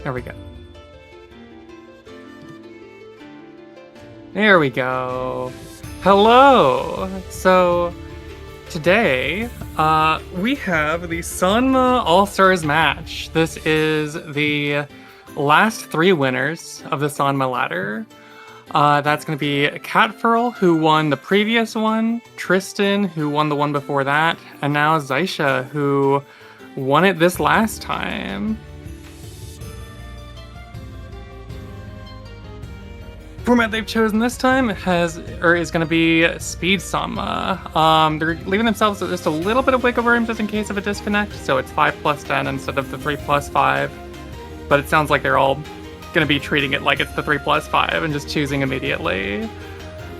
There we go. There we go. Hello! So, today, we have the Samna All-Stars match. This is the last 3 winners of the Samna ladder. That's going to be Catfurl, who won the previous one, Tristan, who won the one before that, and now Xaesha, who won it this last time. Format they've chosen this time is going to be Speed Samna. They're leaving themselves just a little bit of wiggle room just in case of a disconnect, so it's 5+10 instead of the 3+5. But it sounds like they're all going to be treating it like it's the 3+5 and just choosing immediately.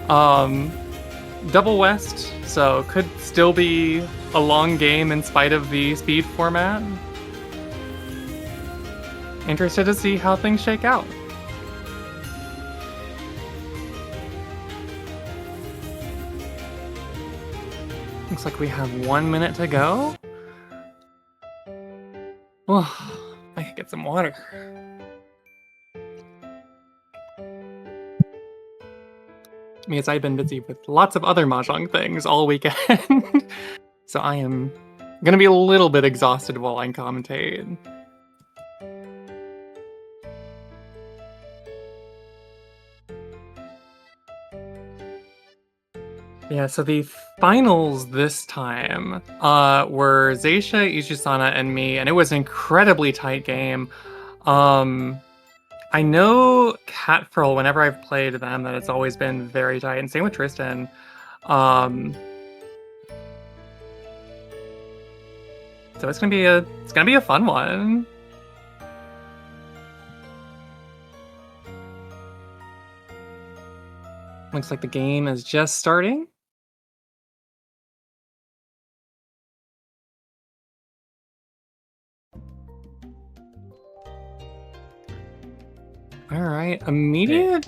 Double West, so could still be a long game in spite of the speed format. Interested to see how things shake out. Looks like we have 1 minute to go. Well, I could get some water. Because I've been busy with lots of other Mahjong things all weekend. So I am gonna be a little bit exhausted while I commentate. Yeah, so the finals this time were Xaesha, Ijusana, and me, and it was an incredibly tight game. I know Catfurl, whenever I've played them, that it's always been very tight, and same with Tristan. So it's gonna be a fun one. Looks like the game is just starting. All right, immediate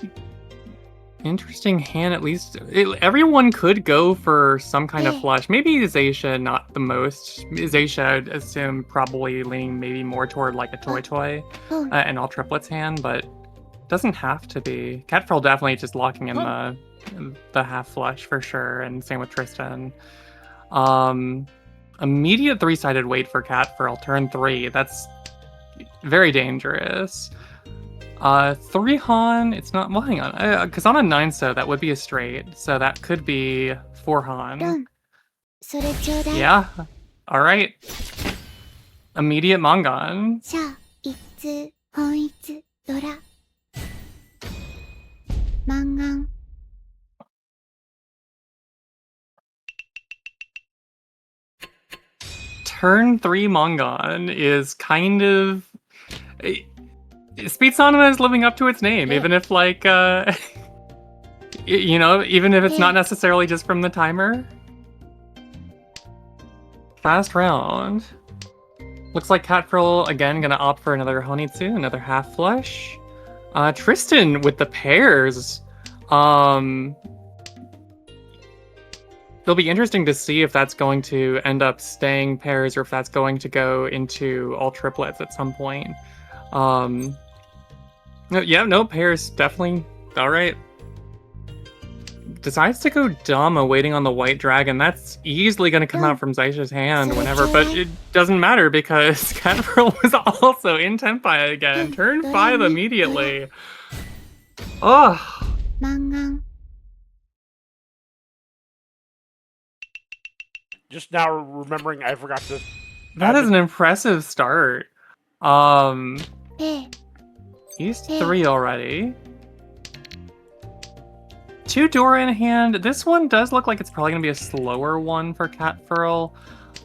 interesting hand. At least everyone could go for some kind of flush. Maybe Xaesha not the most. Xaesha, I'd assume, probably leaning maybe more toward like a toy and all triplets hand, but doesn't have to be. Catfurl definitely just locking in the half flush for sure, and same with Tristan. Immediate 3-sided wait for Catfurl, turn 3. That's very dangerous. 3 Han, it's not, well, hang on, because on a 9 so that would be a straight, so that could be 4 Han. Yeah, alright. Immediate Mangan. Turn 3 Mangan is kind of... Speed Samna is living up to its name, even if, like, you know, even if it's not necessarily just from the timer. Fast round. Looks like Catfurl, again, gonna opt for another Honitsu, another half flush. Tristan with the pairs. It'll be interesting to see if that's going to end up staying pairs or if that's going to go into all triplets at some point. Yeah, no, pairs, definitely. Alright. Decides to go Dama, waiting on the white dragon. That's easily going to come out from Xaesha's hand whenever, but it doesn't matter because Catfurl was also in Tenpai again. Turn 5 immediately. Oh. Just now remembering I forgot to... That is an impressive start. He's 3 already. 2 Dora in hand. This one does look like it's probably going to be a slower one for Catfurl.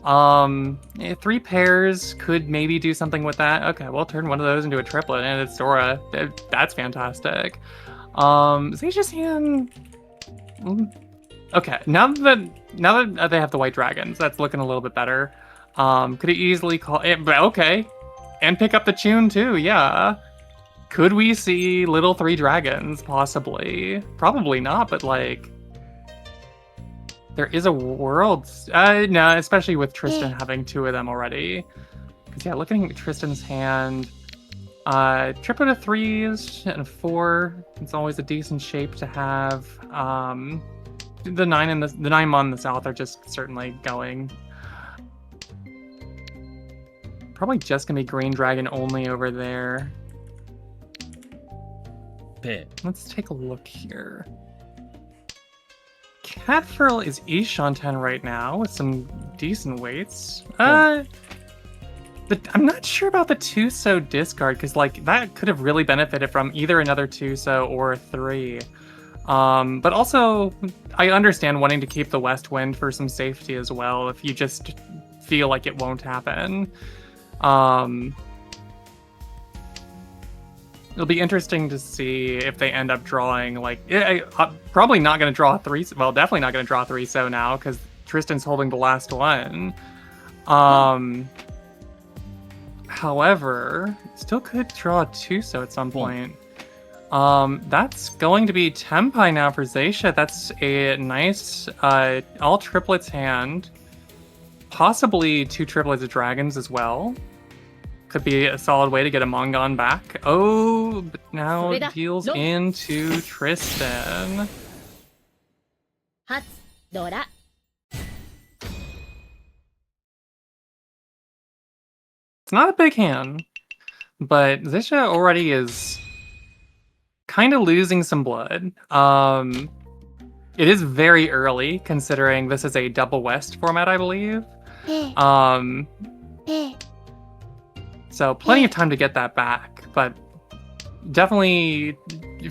3 pairs could maybe do something with that. Okay, we'll turn one of those into a triplet, and it's Dora. That's fantastic. Xaesha's hand... Okay, now that they have the white dragons, that's looking a little bit better. Could he easily call it? But okay. And pick up the tune too, yeah. Could we see little 3 dragons, possibly? Probably not, but like... There is a world... no, especially with Tristan having 2 of them already. Because yeah, looking at Tristan's hand... Triplet of 3s and a 4. It's always a decent shape to have. The 9 and the 9 on the south are just certainly going. Probably just gonna be Green Dragon only over there. Let's take a look here. Catfurl is Ishanten right now with some decent weights. I'm not sure about the Tuso discard because like that could have really benefited from either another Tuso or a 3. But also I understand wanting to keep the West Wind for some safety as well if you just feel like it won't happen. It'll be interesting to see if they end up drawing, like, probably not going to draw a 3, well, definitely not going to draw a 3-so now, because Tristan's holding the last one. However, still could draw a 2-so at some point. That's going to be Tenpai now for Xaesha. That's a nice, all triplets hand. Possibly 2 triplets of dragons as well. Could be a solid way to get a Mongon back. Oh, but now it deals into Tristan. It's not a big hand, but Xaesha already is kind of losing some blood. It is very early, considering this is a double West format, I believe. So plenty of time to get that back, but definitely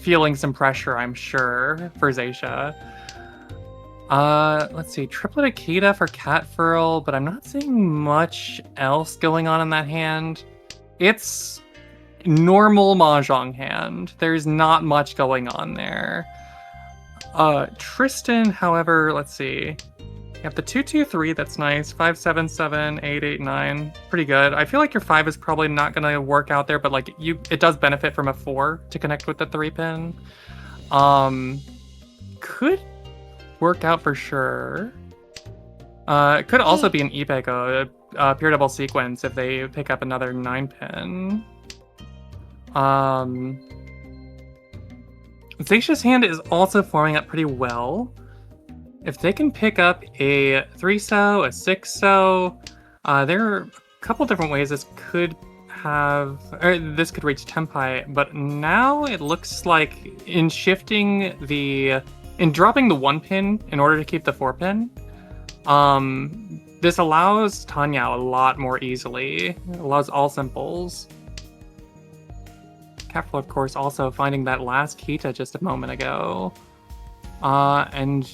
feeling some pressure, I'm sure, for Xaesha. Let's see, triplet Akita for Catfurl, but I'm not seeing much else going on in that hand. It's normal Mahjong hand. There's not much going on there. Tristan, however, let's see. You have the 2-2-3, that's nice. 5-7-7, 8-8-9, pretty good. I feel like your 5 is probably not gonna work out there, but like it does benefit from a 4 to connect with the 3-pin. Could work out for sure. It could also be an Ipeko, a pure double sequence if they pick up another 9-pin. Xaesha's hand is also forming up pretty well. If they can pick up a 3-so, a 6-so, there are a couple different ways this could have, or this could reach Tenpai, but now it looks like in dropping the 1-pin in order to keep the 4-pin, this allows Tanya a lot more easily. It allows all simples. Catfurl, of course, also finding that last Kita just a moment ago. And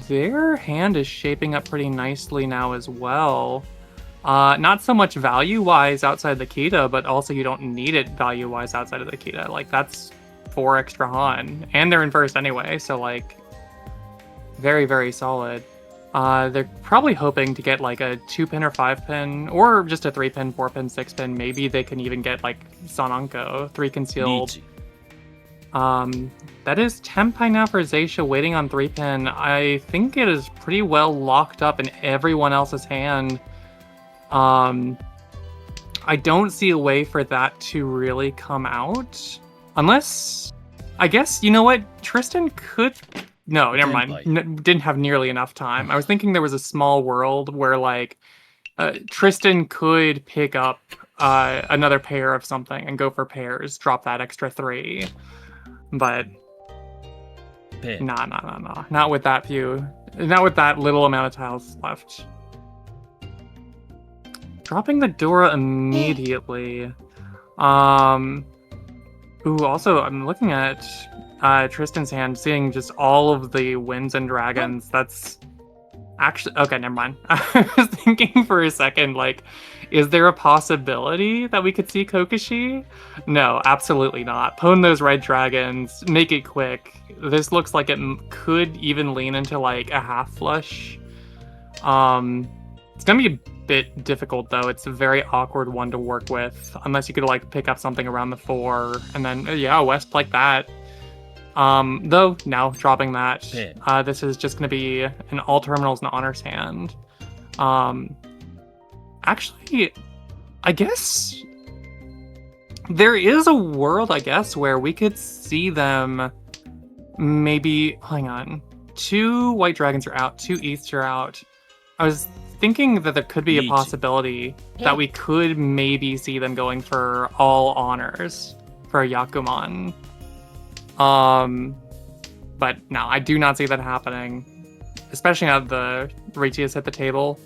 their hand is shaping up pretty nicely now as well. Not so much value-wise outside the Kita, but also you don't need it value-wise outside of the Kita. Like, that's 4 extra Han. And they're in first anyway, so, like, very, very solid. They're probably hoping to get, like, a 2-pin or 5-pin, or just a 3-pin, 4-pin, 6-pin. Maybe they can even get, like, Sananko, 3 concealed. That is Tenpai now for Xaesha, waiting on 3-pin. I think it is pretty well locked up in everyone else's hand. I don't see a way for that to really come out. Unless, I guess, you know what? Tristan could... No, never mind. Didn't have nearly enough time. I was thinking there was a small world where, like, Tristan could pick up another pair of something and go for pairs, drop that extra 3. But nah. Not with that few. Not with that little amount of tiles left. Dropping the Dora immediately. Ooh, also, I'm looking at Tristan's hand, seeing just all of the winds and dragons. That's actually... Okay, never mind. I was thinking for a second, like, is there a possibility that we could see Kokoshi? No, absolutely not. Pwn those red dragons, make it quick. This looks like it could even lean into, like, a half flush. It's gonna be a bit difficult, though. It's a very awkward one to work with, unless you could, like, pick up something around the 4, and then, yeah, West like that. Though, now dropping that, this is just gonna be an all terminals and honors hand. Actually, I guess There is a world, I guess, where we could see them maybe... Hang on. 2 white dragons are out, 2 easts are out. I was thinking that there could be a possibility that we could maybe see them going for all honors for Yakuman. But no, I do not see that happening. Especially now that the Riichi has hit the table.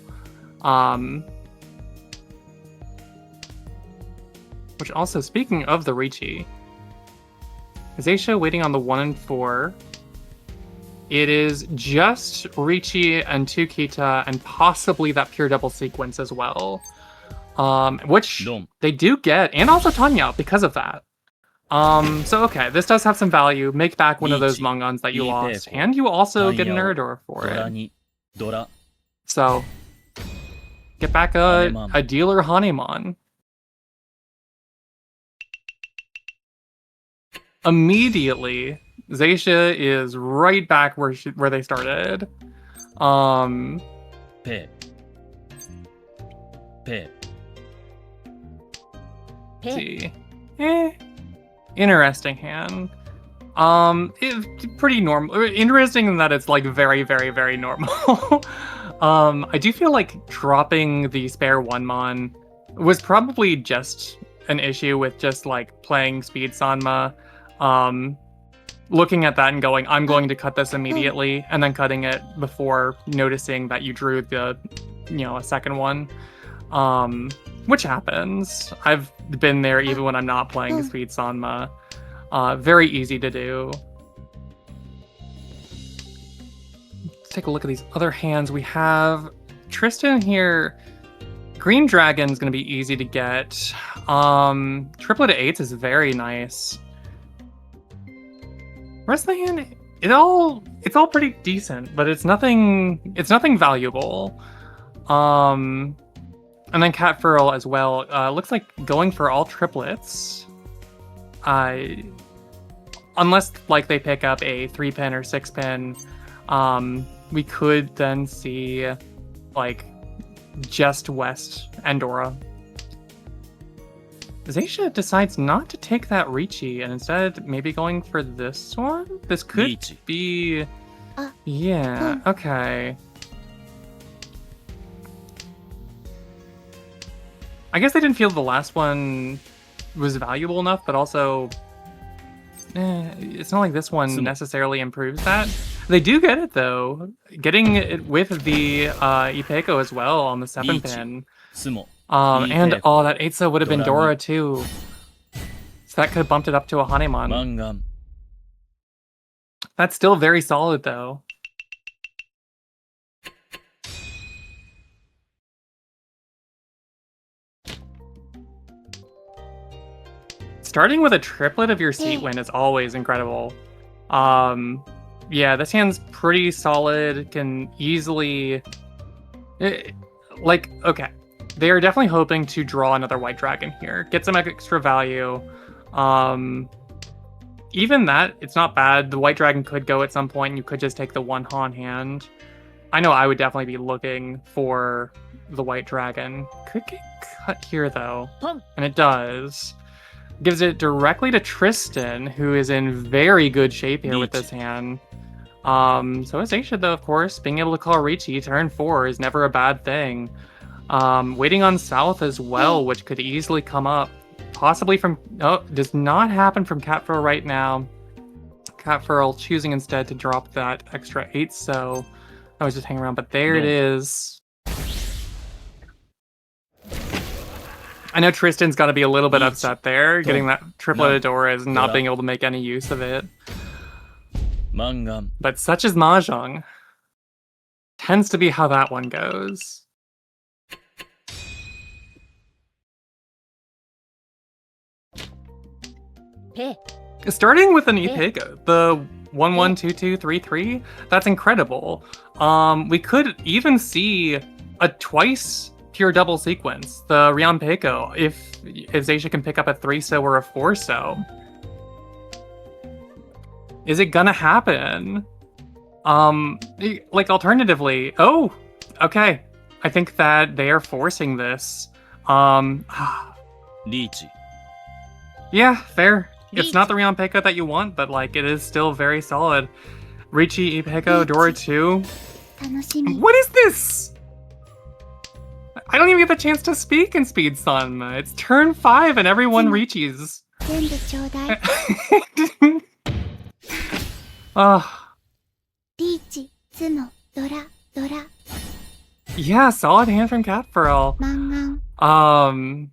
Which also, speaking of the Riichi, Xaesha waiting on the 1 and 4. It is just Riichi and 2 Kita and possibly that pure double sequence as well. Which they do get, and also Tanya because of that. So okay, this does have some value. Make back one of those Mongons that you lost, and you also get an Erdor for it. So, get back a dealer Hanemon. Immediately, Xaesha is right back where they started. See. Interesting hand. It's pretty normal. Interesting in that it's like very, very, very normal. I do feel like dropping the spare 1-mon was probably just an issue with just like playing speed Sanma. Looking at that and going, I'm going to cut this immediately, and then cutting it before noticing that you drew the, a second one. Which happens. I've been there even when I'm not playing Speed Sanma. Very easy to do. Let's take a look at these other hands. We have Tristan here. Green Dragon's going to be easy to get. Triplet of 8s is very nice. Rest of the hand, it's all pretty decent, but it's nothing valuable. And then Catfurl as well. Looks like going for all triplets. Unless like they pick up a 3-pin or 6-pin, we could then see like just West Andorra. Xaesha decides not to take that Riichi and instead maybe going for this one? This could be... Yeah, okay. I guess they didn't feel the last one was valuable enough, but also... it's not like this one necessarily improves that. They do get it, though. Getting it with the Ipeko as well on the 7-pin. And that 8-so would have been Dora too. So that could have bumped it up to a Hanemon. That's still very solid though. Starting with a triplet of your seat win is always incredible. Yeah, this hand's pretty solid, can easily... okay. They are definitely hoping to draw another white dragon here. Get some extra value. Even that, it's not bad. The white dragon could go at some point, and you could just take the 1 Han hand. I know I would definitely be looking for the white dragon. Could get cut here, though. And it does. Gives it directly to Tristan, who is in very good shape here with this hand. So is Xaesha, though, of course. Being able to call Riichi turn 4 is never a bad thing. Waiting on South as well, which could easily come up. Possibly from... Oh, does not happen from Catfurl right now. Catfurl choosing instead to drop that extra 8-so. I was just hanging around, but there it is. I know Tristan's got to be a little bit upset there, getting that triplet Adoras and not being able to make any use of it. But such is Mahjong. Tends to be how that one goes. Starting with an Ipeko, the 1-1-2-2-3-3, that's incredible. We could even see a twice pure double sequence, the Rian Peiko, if Xaesha can pick up a 3-so or a 4-so. Is it gonna happen? Like alternatively, oh, okay. I think that they are forcing this. Riichi. Yeah, fair. It's not the Rion Peiko that you want, but like it is still very solid. Riichi Peiko, Dora 2. 楽しみ。 What is this? I don't even get the chance to speak in Speed Sun. It's turn 5 and everyone reaches. 全部ちょうだい。Ah, リーチ、ツノ、ドラ、ドラ、 yeah, solid hand from Catfurl. マンガン。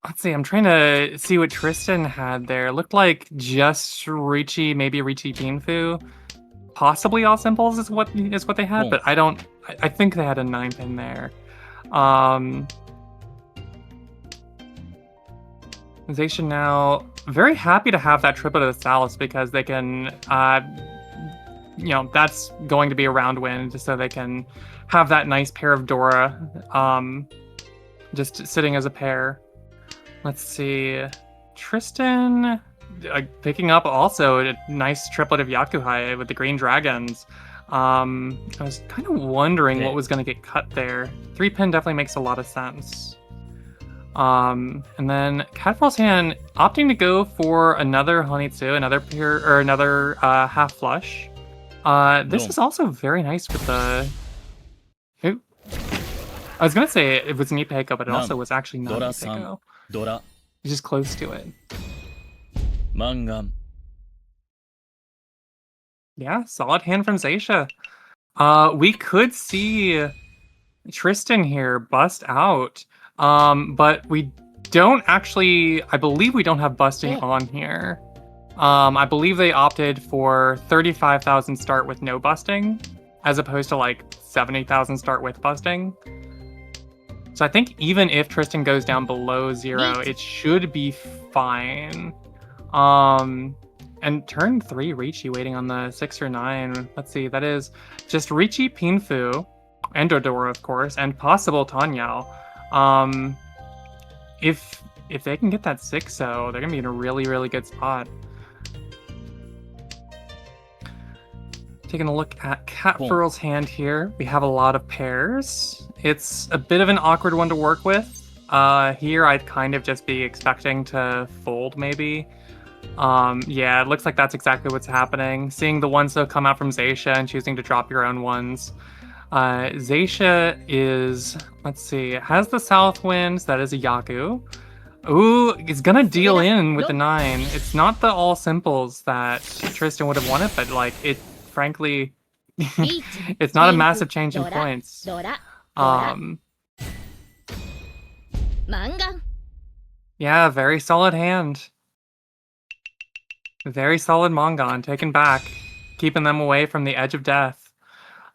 Let's see, I'm trying to see what Tristan had there. It looked like just Riichi, maybe Riichi Pinfu. Possibly all simples is what they had, but I think they had a 9 pin there. Xaesha now very happy to have that triplet of the Salus because they can that's going to be a round win, just so they can have that nice pair of Dora just sitting as a pair. Let's see. Tristan picking up also a nice triplet of Yakuhai with the green dragons. I was kind of wondering what was going to get cut there. 3 pin definitely makes a lot of sense. And then Catfurl's hand opting to go for another Honitsu, another pair or another half flush. This is also very nice with the. Ooh. I was gonna say it was Nipeiko, but it also was actually not Nipeiko. It's just close to it. Yeah, solid hand from Xaesha. We could see Tristan here bust out. But we don't actually. I believe we don't have busting on here. I believe they opted for 35,000 start with no busting, as opposed to like 70,000 start with busting. So I think even if Tristan goes down below 0, it should be fine. And turn 3 Riichi waiting on the 6 or 9. Let's see, that is just Riichi, Pinfu, and Dodora, of course, and possible Tanyao. If they can get that 6-0, they're gonna be in a really, really good spot. Taking a look at Catfurl's hand here, we have a lot of pairs. It's a bit of an awkward one to work with. Here I'd kind of just be expecting to fold, maybe. Yeah, it looks like that's exactly what's happening. Seeing the ones that come out from Xaesha and choosing to drop your own ones. Xaesha is, let's see, has the south winds, that is a Yaku. Ooh, it's gonna deal in with the 9. It's not the all simples that Tristan would have wanted, but like it, frankly, it's not a massive change in points. Yeah, very solid hand. Very solid Mongon, taken back, keeping them away from the edge of death.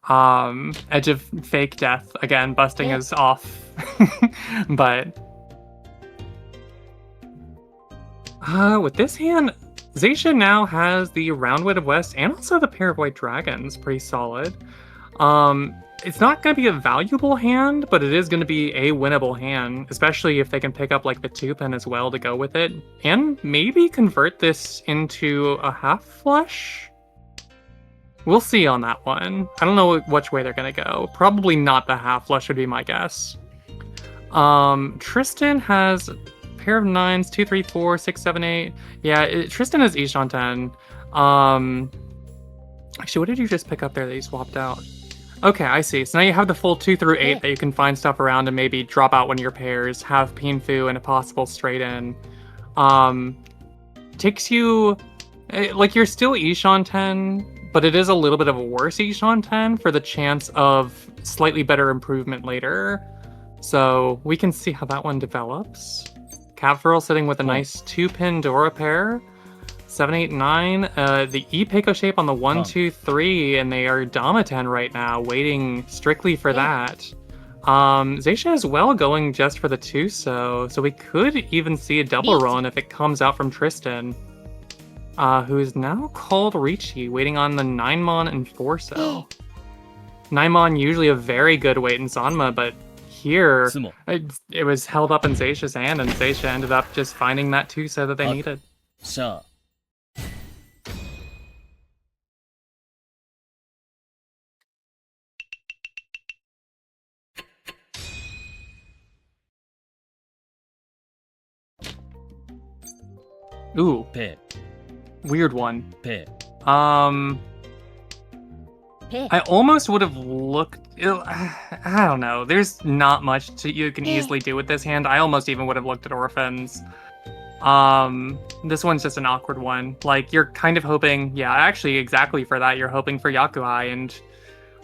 Edge of fake death. Again, busting is off. But with this hand, Xaesha now has the Roundwood of West and also the pair of white dragons. Pretty solid. It's not going to be a valuable hand, but it is going to be a winnable hand, especially if they can pick up like the 2 pin as well to go with it, and maybe convert this into a half flush. We'll see on that one. I don't know which way they're going to go. Probably not the half flush would be my guess. Tristan has a pair of 9s, 2, 3, 4, 6, 7, 8. Yeah, Tristan has Ishanten. Actually, what did you just pick up there that you swapped out? Okay, I see. So now you have the full 2 through 8 that you can find stuff around and maybe drop out one of your pairs, have Pinfu and a possible straight in. Takes you, like, you're still Ishanten, but it is a little bit of a worse Ishanten for the chance of slightly better improvement later. So we can see how that one develops. Catfurl sitting with a nice 2-pin Dora pair. 7, 8, 9. The E-Peiko shape on the 1, 2, 3, and they are Damaten right now, waiting strictly for that. Xaesha as well going just for the 2, so we could even see a double run if it comes out from Tristan, who is now called Riichi, waiting on the 9-mon and 4-so. 9-mon usually a very good weight in Sanma, but here it was held up in Xaesha's hand, and Xaesha ended up just finding that 2-so that they needed. Ooh, ペ weird one. イペ I almost would have looked. I don't know. There's not much you can easily do with this hand. I almost even would have looked at orphans. This one's just an awkward one. Like, you're kind of hoping, yeah, actually, exactly for that, you're hoping for Yakuhai, and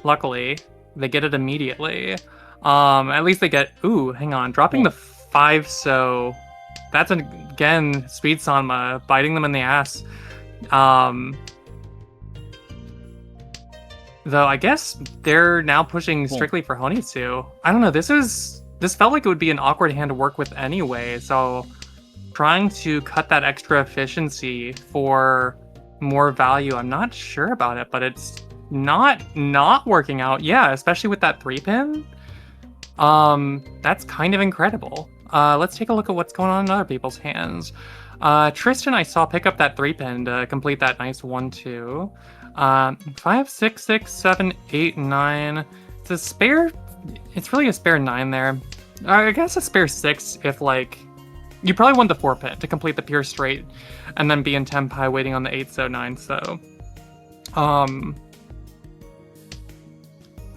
luckily, they get it immediately. At least they get, ooh, hang on, dropping the 5, so that's, again, Speed Sanma, biting them in the ass. Though I guess they're now pushing strictly for Honitsu. I don't know, this felt like it would be an awkward hand to work with anyway, so trying to cut that extra efficiency for more value, I'm not sure about it, but it's not working out. Yeah, especially with that 3-pin. That's kind of incredible. Let's take a look at what's going on in other people's hands. Tristan, I saw pick up that 3-pin to complete that nice 1-2. 5, 6, 6, 7, 8, 9. It's a spare. It's really a spare 9 there. I guess a spare 6 if, like, you probably want the 4-pin to complete the pure straight and then be in Tenpai waiting on the 8, so 9, so.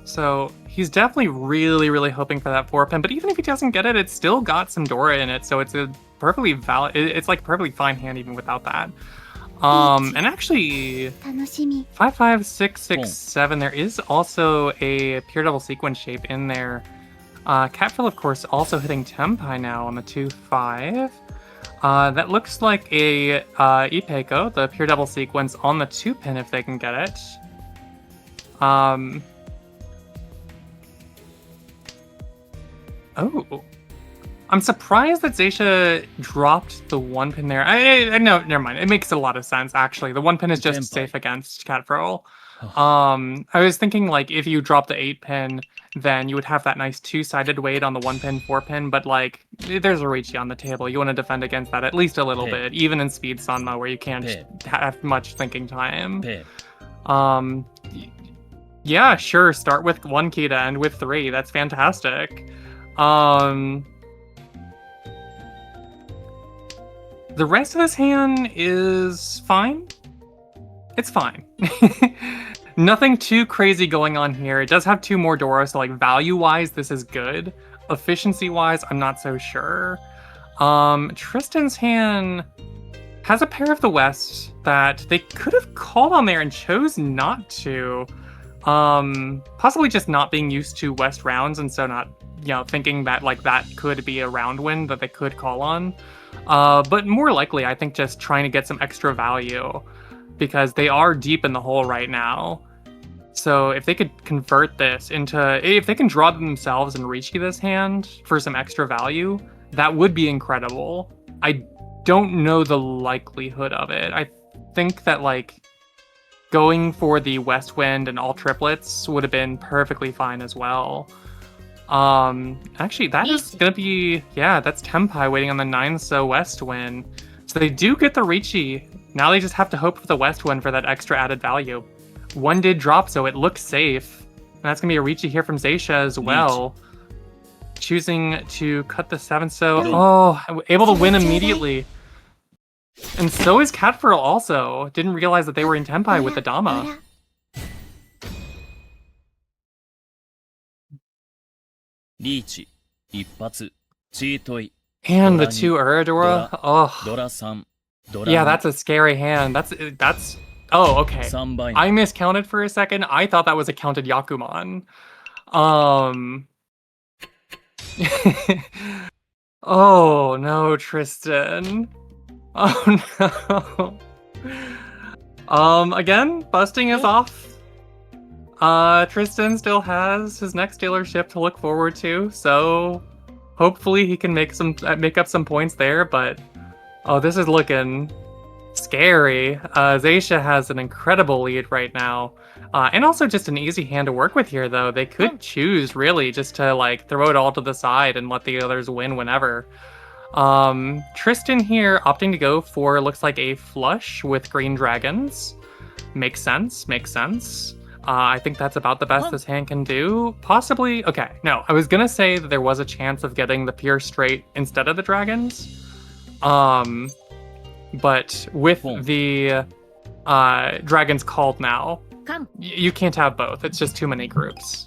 So he's definitely really hoping for that 4-pin, but even if he doesn't get it, it's still got some Dora in it, so it's a perfectly valid, it's like perfectly fine hand even without that. And actually, 楽しみ 5, 5, 6, 6, 7, there is also a pure double sequence shape in there. Catfurl, of course, also hitting Tenpai now on the 2, 5. That looks like a Ipeiko, the pure double sequence on the 2-pin if they can get it. Oh. I'm surprised that Xaesha dropped the 1-pin there. No, never mind. It makes a lot of sense, actually. The 1-pin is just safe against Catfurl. I was thinking, like, if you drop the 8-pin, then you would have that nice 2-sided weight on the 1-pin, 4-pin, but, like, there's a Riichi on the table. You want to defend against that at least a little bit, even in Speed Sanma, where you can't have much thinking time. Yeah, sure, start with 1 key to end with 3. That's fantastic. The rest of this hand is fine. It's fine. Nothing too crazy going on here. It does have 2 more Dora, so like value-wise, this is good. Efficiency-wise, I'm not so sure. Tristan's hand has a pair of the West that they could have called on there and chose not to. Possibly just not being used to West rounds, and so not, thinking that like that could be a round win that they could call on. But more likely, I think just trying to get some extra value because they are deep in the hole right now. So if they could convert this into, if they can draw themselves and Riichi this hand for some extra value, that would be incredible. I don't know the likelihood of it. I think that like going for the West Wind and all triplets would have been perfectly fine as well. Actually, that is gonna be, yeah, that's Tenpai waiting on the 9, so West Wind. So they do get the Riichi. Now they just have to hope for the West Wind for that extra added value. 1 did drop, so it looks safe. And that's gonna be a Riichi here from Xaesha as well. Choosing to cut the 7, so, able to win immediately. And so is Catfurl also. Didn't realize that they were in Tenpai with the Dama. Riichi, 一発、チートイ。 And the 2 Uradora. Oh. ドラ3、ドラ Yeah, that's a scary hand. That's. Oh, okay. 3倍。 I miscounted for a second. I thought that was a counted Yakuman. Oh no, Tristan. Oh no. Again, busting is off. Tristan still has his next dealership to look forward to, so hopefully he can make up some points there, but oh, this is looking scary. Xaesha has an incredible lead right now. And also just an easy hand to work with here, though. They could choose, really, just to like throw it all to the side and let the others win whenever. Tristan here opting to go for, looks like a flush with green dragons. Makes sense, makes sense. I think that's about the best this hand can do. Possibly, okay, no, I was gonna say that there was a chance of getting the pure straight instead of the dragons. but with Boom. the dragons called now, かん you can't have both. It's just too many groups.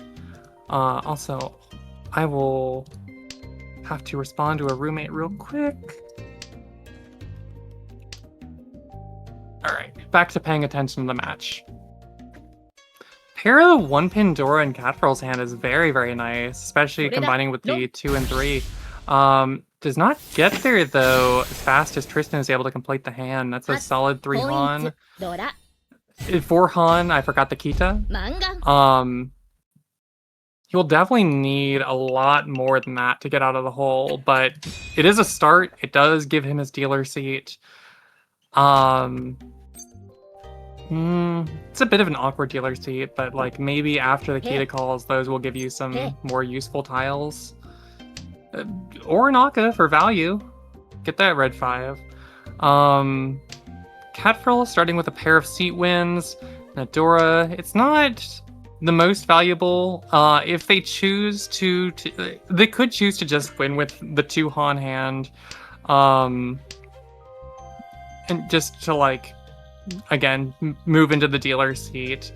Also, I will have to respond to a roommate real quick. All right, back to paying attention to the match. Pair of the 1-pin Dora and Catfurl's hand is very, very nice, especially combining with the 2 and 3. Does not get there, though, as fast as Tristan is able to complete the hand. That's a solid 3 Han. ドラ 4 Han, I forgot the Kita. 漫画 He will definitely need a lot more than that to get out of the hole, but it is a start. It does give him his dealer seat. It's a bit of an awkward dealer seat, but like maybe after the Kita calls, those will give you some more useful tiles. Or an Akka for value. Get that red 5. Catfurl starting with a pair of seat wins. Nadora, it's not the most valuable. If they choose to, they could choose to just win with the 2 Han hand. And just to like, again, move into the dealer seat.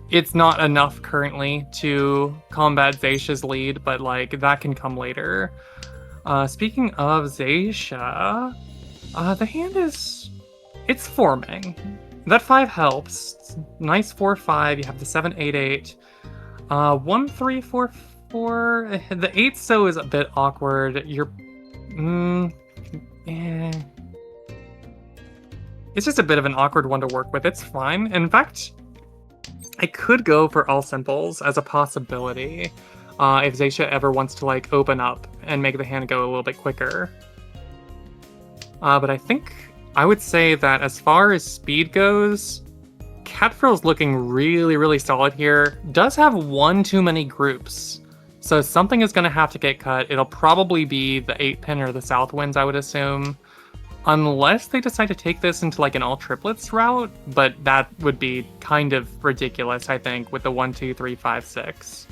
It's not enough currently to combat Xaesha's lead, but like that can come later. Speaking of Xaesha, the hand it's forming. That 5 helps. It's nice 4-5. You have the 7-8-8. 1-3-4-4. The 8 so is a bit awkward. It's just a bit of an awkward one to work with. It's fine. In fact, I could go for all simples as a possibility if Xaesha ever wants to like open up and make the hand go a little bit quicker. But I think I would say that as far as speed goes, Catfurl's looking really, really solid here. Does have one too many groups. So something is going to have to get cut. It'll probably be the 8-pin or the South Winds, I would assume. Unless they decide to take this into like an all triplets route, but that would be kind of ridiculous, I think, with the 1, 2, 3, 5, 6.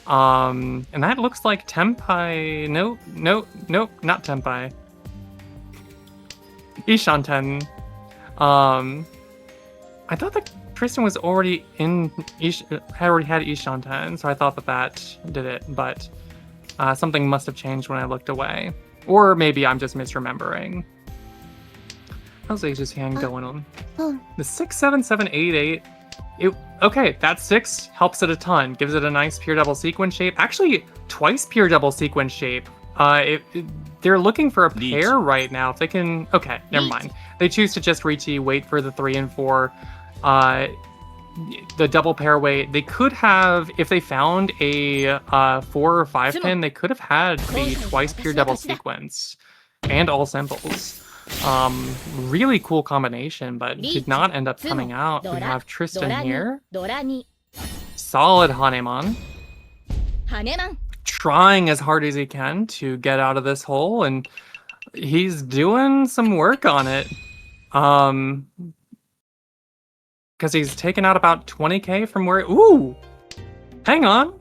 And that looks like Tenpai. Nope, not Tenpai. Ishanten. I thought that Tristan was already in had already had Ishanten, so I thought that did it, but something must have changed when I looked away. Or maybe I'm just misremembering. How's Xaesha's hand going on? The 6, 7, 7, 8, 8. Okay, that 6 helps it a ton. Gives it a nice pure double sequence shape. Actually, twice pure double sequence shape. They're looking for a pair right now. If they can... Okay, never mind. They choose to just wait for the 3 and 4. The double pair wait. They could have, if they found a 4 or 5 pin, they could have had the twice pure double sequence and all symbols. Really cool combination, but did not end up coming out. We have Tristan here. Solid Hanemon. Trying as hard as he can to get out of this hole, and he's doing some work on it. Because he's taken out about 20k from where... Ooh! Hang on!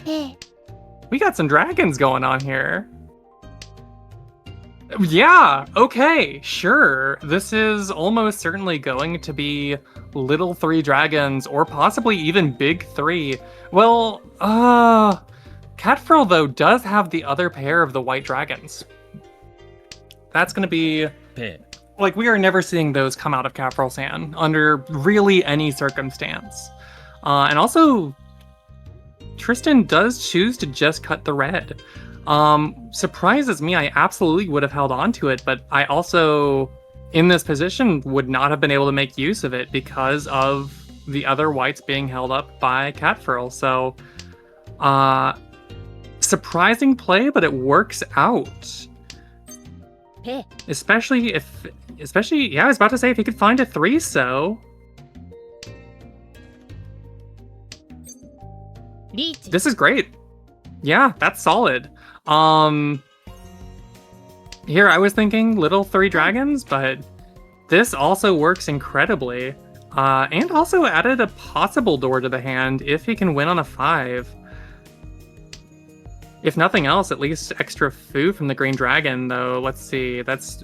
We got some dragons going on here. Yeah, okay, sure. This is almost certainly going to be little 3 dragons, or possibly even big 3. Well, Catfurl, though, does have the other pair of the white dragons. That's going to be... Like, we are never seeing those come out of Catfurl's hand under really any circumstance. And also, Tristan does choose to just cut the red. Surprises me. I absolutely would have held on to it, but I also, in this position, would not have been able to make use of it because of the other whites being held up by Catfurl. So, surprising play, but it works out. Especially, yeah, I was about to say if he could find a 3, so. This is great. Yeah, that's solid. Here I was thinking little 3 dragons, but this also works incredibly. And also added a possible door to the hand if he can win on a 5. If nothing else, at least extra food from the green dragon, though. Let's see, that's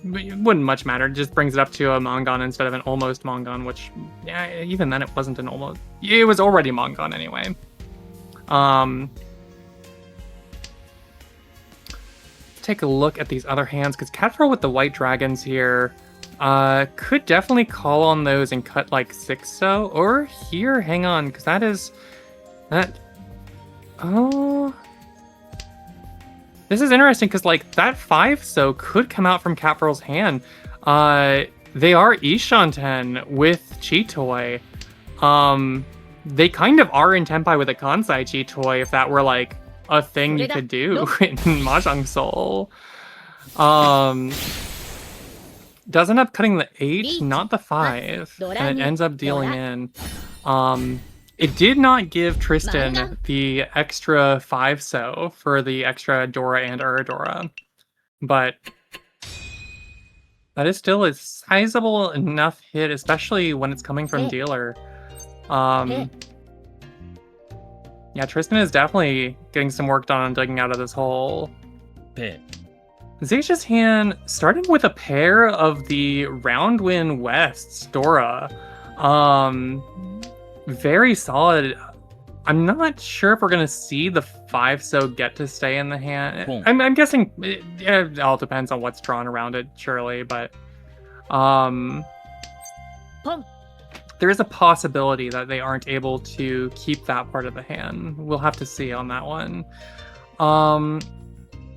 it wouldn't much matter. It just brings it up to a Mongon instead of an almost Mongon, which, yeah, even then it wasn't an almost. It was already Mongon anyway. Take a look at these other hands, because Catfurl with the white dragons here could definitely call on those and cut like 6 so. Or here, hang on, because that is... that... oh... this is interesting, because like that 5 so could come out from Catfurl's hand. They are Ishanten with Chitoy. They kind of are in Tenpai with a Kansai Chitoy if that were like a thing you could do in Mahjong Soul. Does end up cutting the 8, not the 5, and it ends up dealing in. It did not give Tristan the extra 5 so for the extra Dora and Uradora, but that is still a sizable enough hit, especially when it's coming from dealer. Yeah, Tristan is definitely getting some work done on digging out of this hole. Xaesha's hand, starting with a pair of the Roundwind West's Dora. Very solid. I'm not sure if we're going to see the 5 so get to stay in the hand. Cool. I'm guessing it all depends on what's drawn around it, surely, but there is a possibility that they aren't able to keep that part of the hand. We'll have to see on that one.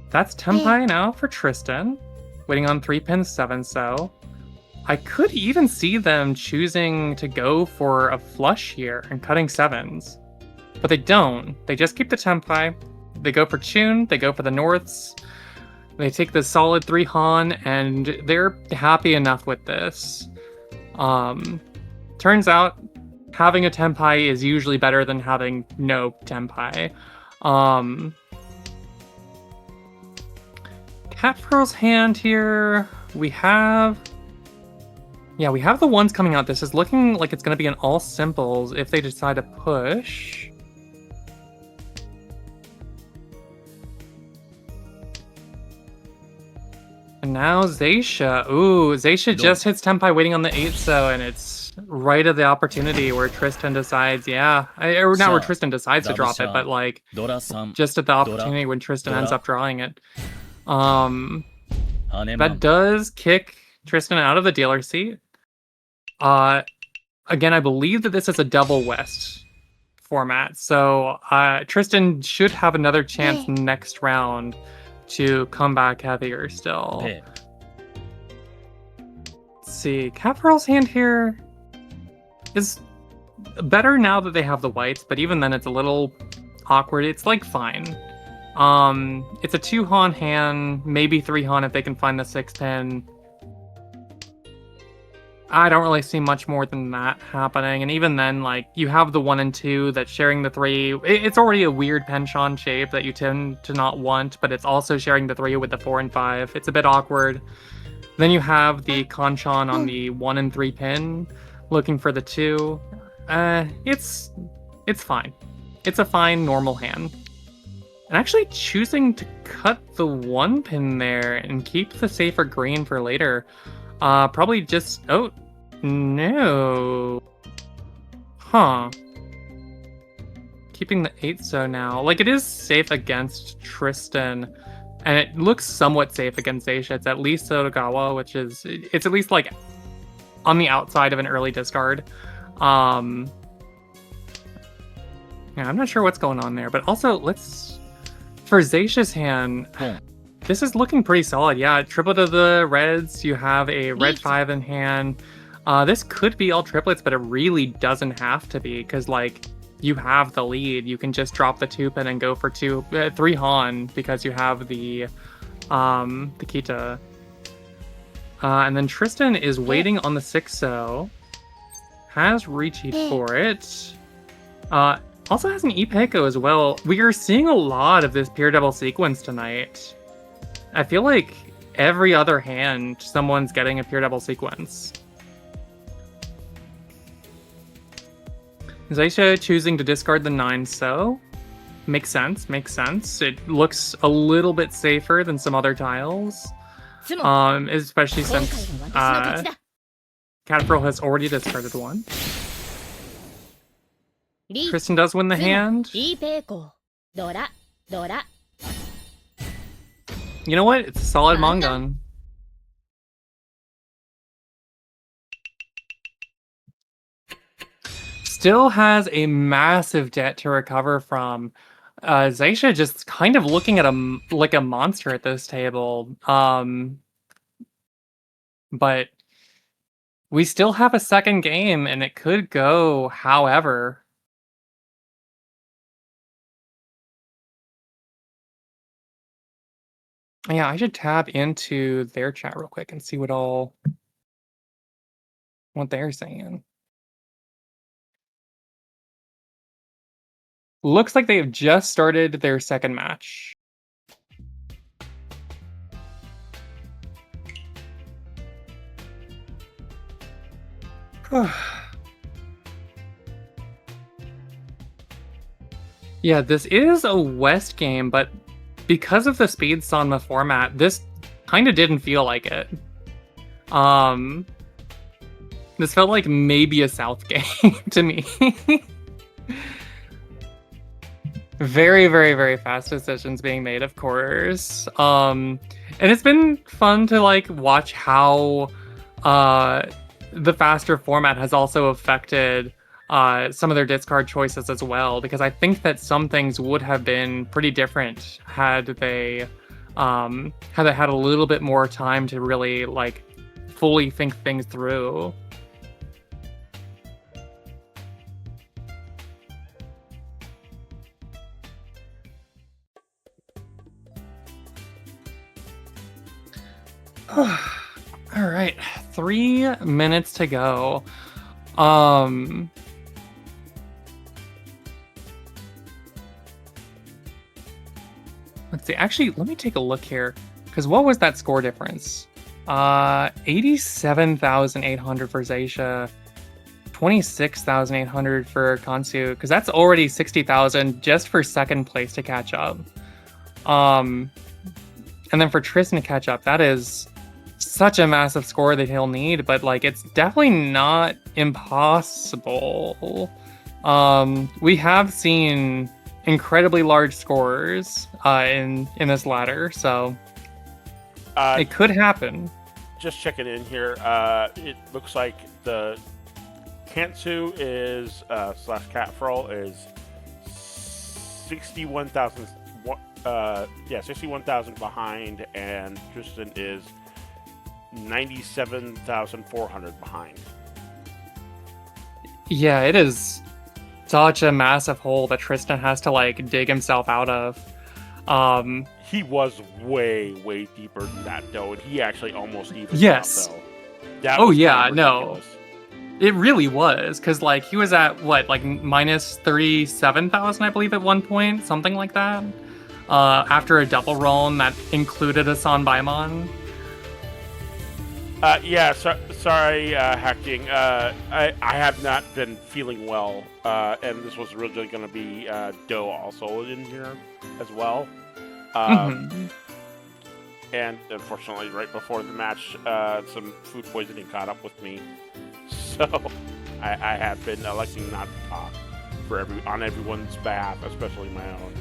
That's Tenpai now for Tristan, waiting on 3 pins 7 so. I could even see them choosing to go for a flush here and cutting 7s. But they don't. They just keep the Tenpai. They go for Chun, they go for the Norths. They take the solid 3 Han, and they're happy enough with this. Turns out, having a Tenpai is usually better than having no Tenpai. Catfurl's hand here, we have the ones coming out. This is looking like it's going to be an all simples if they decide to push. And now Xaesha. Ooh, Xaesha just hits Tenpai waiting on the 8 so, and it's right at the opportunity where Tristan decides, or not where Tristan decides to drop it, but like just at the opportunity when Tristan ends up drawing it. That does kick Tristan out of the dealer seat. Again, I believe that this is a double West format, so Tristan should have another chance next round to come back heavier still. Let's see, Catfurl's hand here is better now that they have the whites, but even then it's a little awkward. It's like fine. It's a 2 Han hand, maybe 3 Han if they can find the 6 pin. I don't really see much more than that happening, and even then, like, you have the 1 and 2 that's sharing the 3. It's already a weird penchant shape that you tend to not want, but it's also sharing the 3 with the 4 and 5. It's a bit awkward. Then you have the Kanchan on the 1 and 3 pin, looking for the 2. It's fine. It's a fine, normal hand. And actually choosing to cut the 1 pin there and keep the safer green for later. Probably just... oh, no. Huh. Keeping the 8 so now. Like, it is safe against Tristan, and it looks somewhat safe against Xaesha. It's at least Sotogawa, which is... it's at least, like, on the outside of an early discard. Yeah, I'm not sure what's going on there, but also, let's... for Xaesha's hand... this is looking pretty solid. Yeah, triplet of the reds. You have a red 5 in hand. This could be all triplets, but it really doesn't have to be, because like you have the lead. You can just drop the 2 pin and go for 3 Han because you have the Kita. And then Tristan is waiting on the 6 so. Has reached for it. Also has an Ipeko as well. We are seeing a lot of this pure double sequence tonight. I feel like every other hand, someone's getting a pure double sequence. Xaesha choosing to discard the 9 so. Makes sense, makes sense. It looks a little bit safer than some other tiles. Especially since Catfurl has already discarded one. Tristan does win the hand. You know what? It's a solid Mahjong. Still has a massive debt to recover from. Xaesha just kind of looking at him like a monster at this table. But we still have a second game, and it could go however. Yeah, I should tab into their chat real quick and see what they're saying. Looks like they've just started their second match. Yeah, this is a West game, but because of the Speed Sanma format, this kind of didn't feel like it. This felt like maybe a South game to me. Very, very, very fast decisions being made, of course. And it's been fun to like watch how the faster format has also affected some of their discard choices as well, because I think that some things would have been pretty different had they had a little bit more time to really like fully think things through. All right, 3 minutes to go. Let's see. Actually, let me take a look here, because what was that score difference? 87,800 for Xaesha, 26,800 for Kantsu, because that's already 60,000 just for second place to catch up. And then for Tristan to catch up, that is such a massive score that he'll need, but like it's definitely not impossible. We have seen incredibly large scores in this ladder, so it could happen. Just checking in here. It looks like the Kantsu is slash Catfurl is 61,000. 61,000 behind, and Tristan is 97,400 behind. Yeah, it is such a massive hole that Tristan has to like dig himself out of. He was way deeper than that though, and he actually almost evened yes. out, though. No. It really was, because like he was at what, like minus 37,000, I believe, at one point, something like that. After a double roll that included a Sanbaimon. Sorry, Hacking. I have not been feeling well, and this was originally going to be Do also in here as well. And unfortunately, right before the match, some food poisoning caught up with me. So I have been electing not to talk on everyone's behalf, especially my own.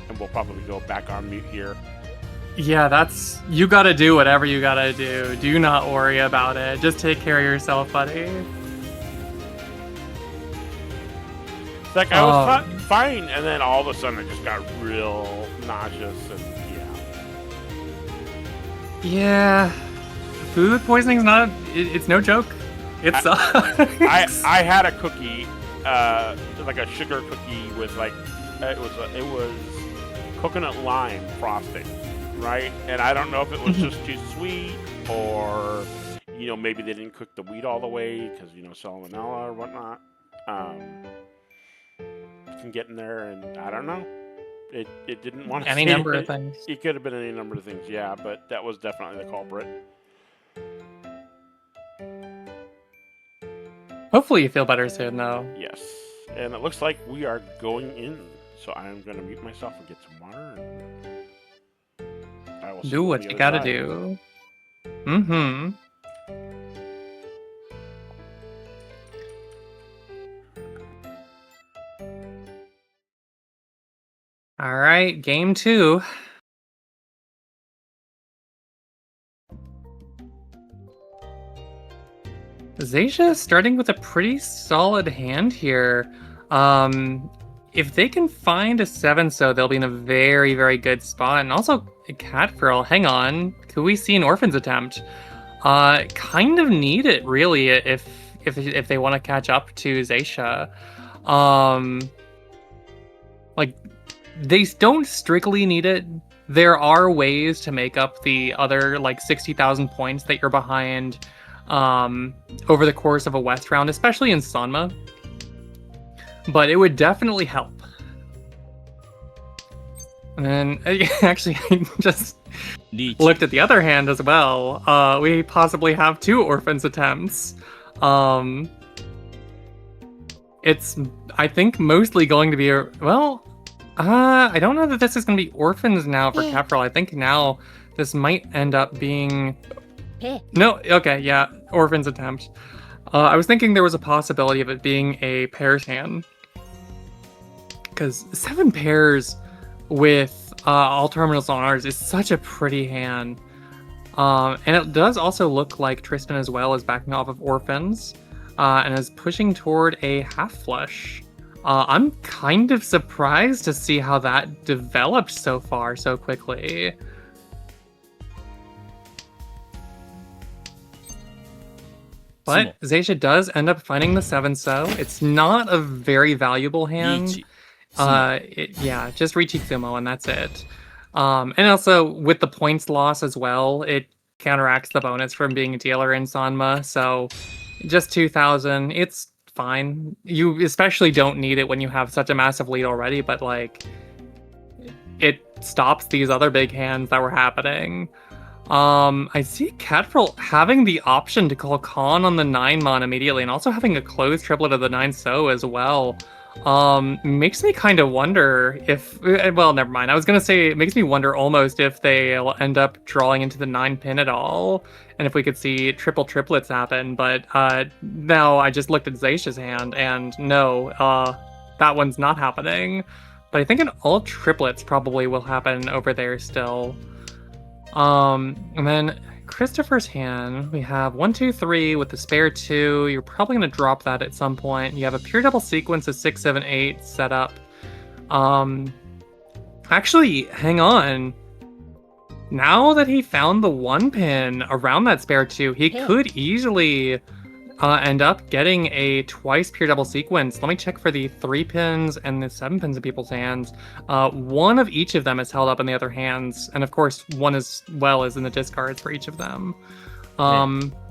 And we'll probably go back on mute here. Yeah, you gotta do whatever you gotta do. Do not worry about it. Just take care of yourself, buddy. It's like I was fine, and then all of a sudden I just got real nauseous, and yeah. Food poisoning's it's no joke. It sucks. I had a cookie, like a sugar cookie with like, it was coconut lime frosting, right? And I don't know if it was just too sweet, or maybe they didn't cook the wheat all the way because salmonella or whatnot can get in there, and I don't know. It didn't want to any number of things. It could have been any number of things, yeah, but that was definitely the culprit. Hopefully you feel better soon, though. Yes, and it looks like we are going in. So I am going to mute myself and get some water. And I will do what you gotta do. Mm-hmm. All right, game 2. Xaesha starting with a pretty solid hand here. If they can find a 7 so they'll be in a very, very good spot. And also Catfurl, hang on. Could we see an Orphan's Attempt? Kind of need it really if they want to catch up to Xaesha. Like they don't strictly need it. There are ways to make up the other like 60,000 points that you're behind over the course of a West round, especially in Sanma. But it would definitely help. And then, actually, I just looked at the other hand as well. We possibly have 2 Orphan's Attempts. It's, I think, mostly going to be a... Well, I don't know that this is going to be Orphans now for Catfurl. I think now this might end up being... No, okay, yeah, Orphan's Attempt. I was thinking there was a possibility of it being a pairs hand. Because 7 pairs with all terminals on ours is such a pretty hand. And it does also look like Tristan as well is backing off of Orphans and is pushing toward a half flush. I'm kind of surprised to see how that developed so far so quickly. But Xaesha does end up finding the 7 so. It's not a very valuable hand. Yeah, just Riichi Tsumo and that's it. And also with the points loss as well, it counteracts the bonus from being a dealer in Sanma. So just 2,000, it's fine. You especially don't need it when you have such a massive lead already, but like it stops these other big hands that were happening. I see Catfurl having the option to call Khan on the 9-mon immediately and also having a closed triplet of the 9 so as well. Makes me kind of wonder if, well, never mind. I was gonna say it makes me wonder almost if they'll end up drawing into the 9 pin at all, and if we could see triplets happen. But now I just looked at Xaesha's hand, and no, that one's not happening. But I think an all triplets probably will happen over there still. And then Christopher's hand, we have 1, 2, 3 with the spare 2. You're probably going to drop that at some point. You have a pure double sequence of 6, 7, 8 set up. Actually, hang on. Now that he found the 1 pin around that spare 2, he could easily end up getting a twice pure double sequence. Let me check for the 3 pins and the 7 pins in people's hands. 1 of each of them is held up in the other hands, and of course 1 as well is in the discards for each of them.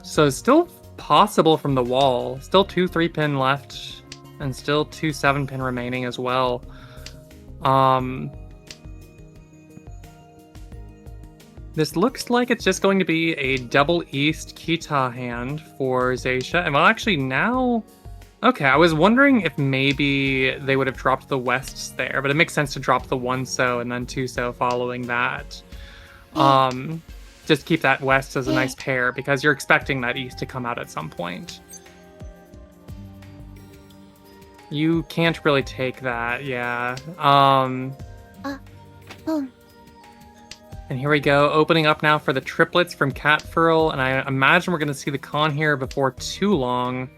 So still possible from the wall. Still 2 3-pin left, and still 2 7-pin remaining as well. This looks like it's just going to be a double East Kita hand for Xaesha. And well, actually now... Okay, I was wondering if maybe they would have dropped the Wests there, but it makes sense to drop the 1 so and then 2 so following that. Just keep that West as a nice pair, because you're expecting that East to come out at some point. You can't really take that, yeah. And here we go, opening up now for the triplets from Catfurl, and I imagine we're going to see the Khan here before too long.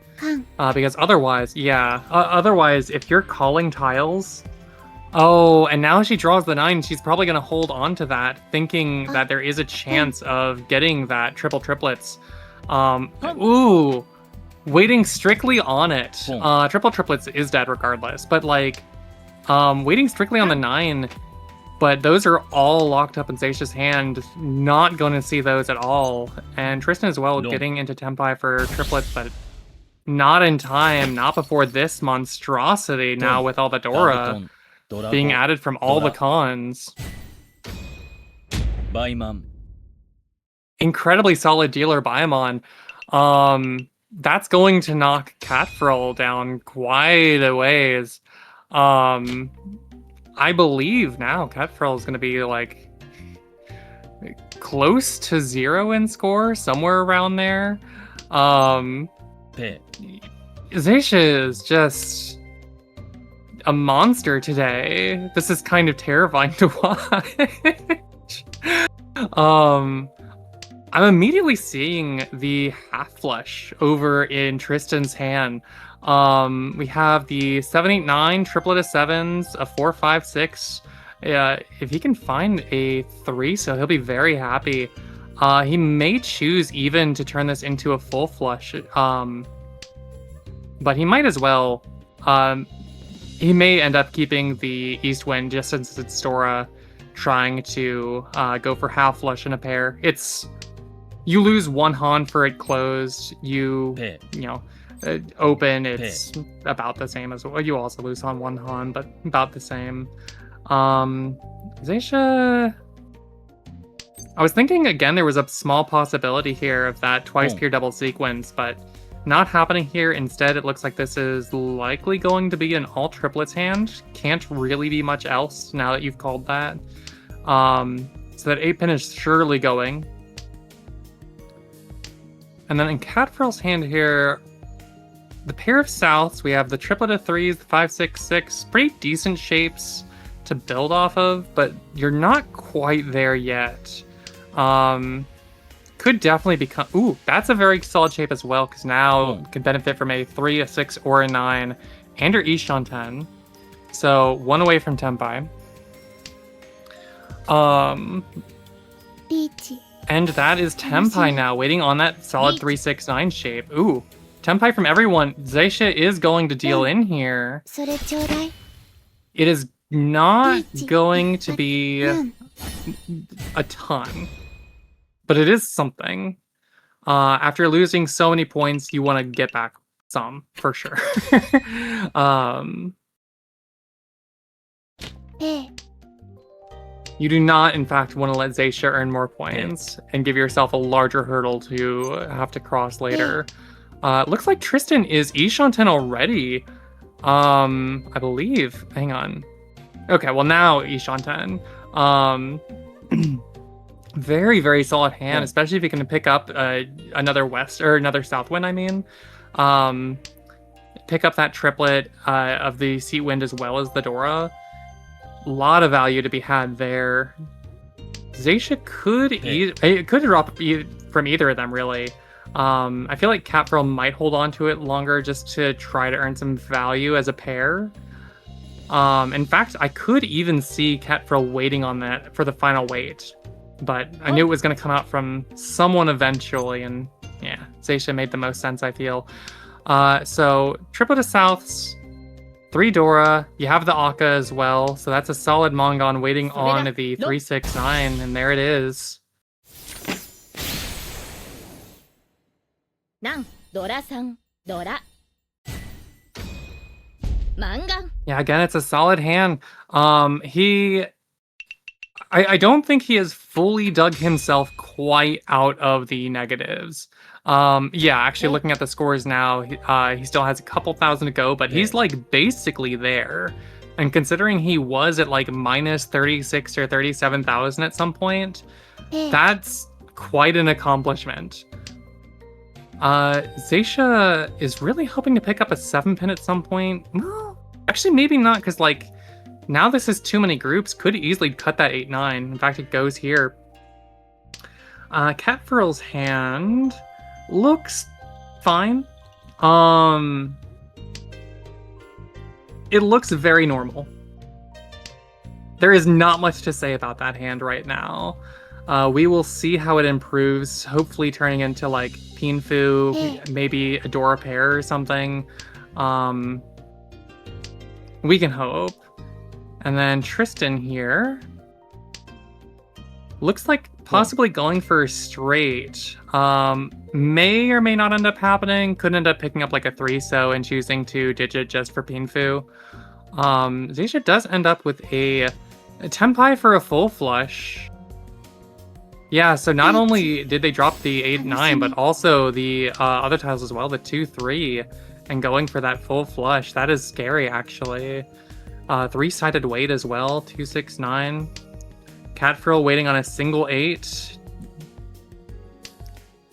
Because otherwise, yeah, otherwise, if you're calling tiles... Oh, and now she draws the 9, she's probably going to hold on to that, thinking that there is a chance of getting that triplets. Ooh, waiting strictly on it. Triplets is dead regardless, but like, waiting strictly on the 9... But those are all locked up in Xaesha's hand. Not going to see those at all. And Tristan as well, getting into Tempai for triplets, but not in time. Not before this monstrosity now with all the Dora being added from all the Khans. Incredibly solid dealer Baimon. That's going to knock Catfurl down quite a ways. I believe now Catfurl is going to be like close to 0 in score, somewhere around there. Xaesha is just a monster today. This is kind of terrifying to watch. I'm immediately seeing the half flush over in Tristan's hand. We have the 7-8-9, triplet of 7s, a 4-5-6. If he can find a 3, so he'll be very happy. He may choose even to turn this into a full flush, but he might as well. He may end up keeping the East Wind just since it's Stora trying to go for half flush in a pair. You lose 1 Han for it closed. Open, it's about the same as well. You also lose on 1 Han, but about the same. Xaesha, I was thinking again there was a small possibility here of that twice peer double sequence, but not happening here. Instead, it looks like this is likely going to be an all triplets hand. Can't really be much else now that you've called that. So that 8-pin is surely going. And then in Catfurl's hand here, the pair of Souths, we have the triplet of 3s, the 5-6-6, pretty decent shapes to build off of, but you're not quite there yet. Could definitely become... Ooh, that's a very solid shape as well, because now can benefit from a 3, a 6, or a 9, and your Ishan 10. So 1 away from Tenpai. And that is Tenpai now, waiting on that solid 3-6-9 shape. Ooh, Tenpai from everyone. Xaesha is going to deal in here. It is not going to be a ton, but it is something. After losing so many points, you want to get back some, for sure. You do not, in fact, want to let Xaesha earn more points and give yourself a larger hurdle to have to cross later. Looks like Tristan is Ishan 10 already. I believe. Hang on. Okay, well now Ishan 10. Very, very solid hand, especially if you can pick up another west or another south wind, I mean. Pick up that triplet of the Seat Wind as well as the Dora. Lot of value to be had there. Xaesha could drop from either of them, really. I feel like Catfurl might hold on to it longer just to try to earn some value as a pair. In fact, I could even see Catfurl waiting on that for the final weight. But I knew it was going to come out from someone eventually, and yeah, Xaesha made the most sense, I feel. So, triplet of Souths, 3 Dora, you have the Akka as well, so that's a solid Mongon waiting on the 3-6-9, and there it is. Yeah, again, it's a solid hand. I don't think he has fully dug himself quite out of the negatives. Yeah, actually looking at the scores now, he still has a couple thousand to go, but he's like basically there. And considering he was at like minus 36 or 37,000 at some point, that's quite an accomplishment. Xaesha is really hoping to pick up a 7-pin at some point. Well, actually maybe not, because like now this is too many groups, could easily cut that 8-9. In fact, it goes here. Catfurl's hand looks fine. It looks very normal. There is not much to say about that hand right now. We will see how it improves, hopefully turning into like Pinfu, maybe a Dora pair or something. We can hope. And then Tristan here looks like possibly going for a straight. May or may not end up happening. Could end up picking up like a 3-so and choosing to digit just for Pinfu. Xaesha does end up with a Tenpai for a full flush. Yeah, so not only did they drop the 8-9, but also the other tiles as well, the 2-3, and going for that full flush. That is scary, actually. 3-sided weight as well, 2-6-9. Catfurl waiting on a single 8.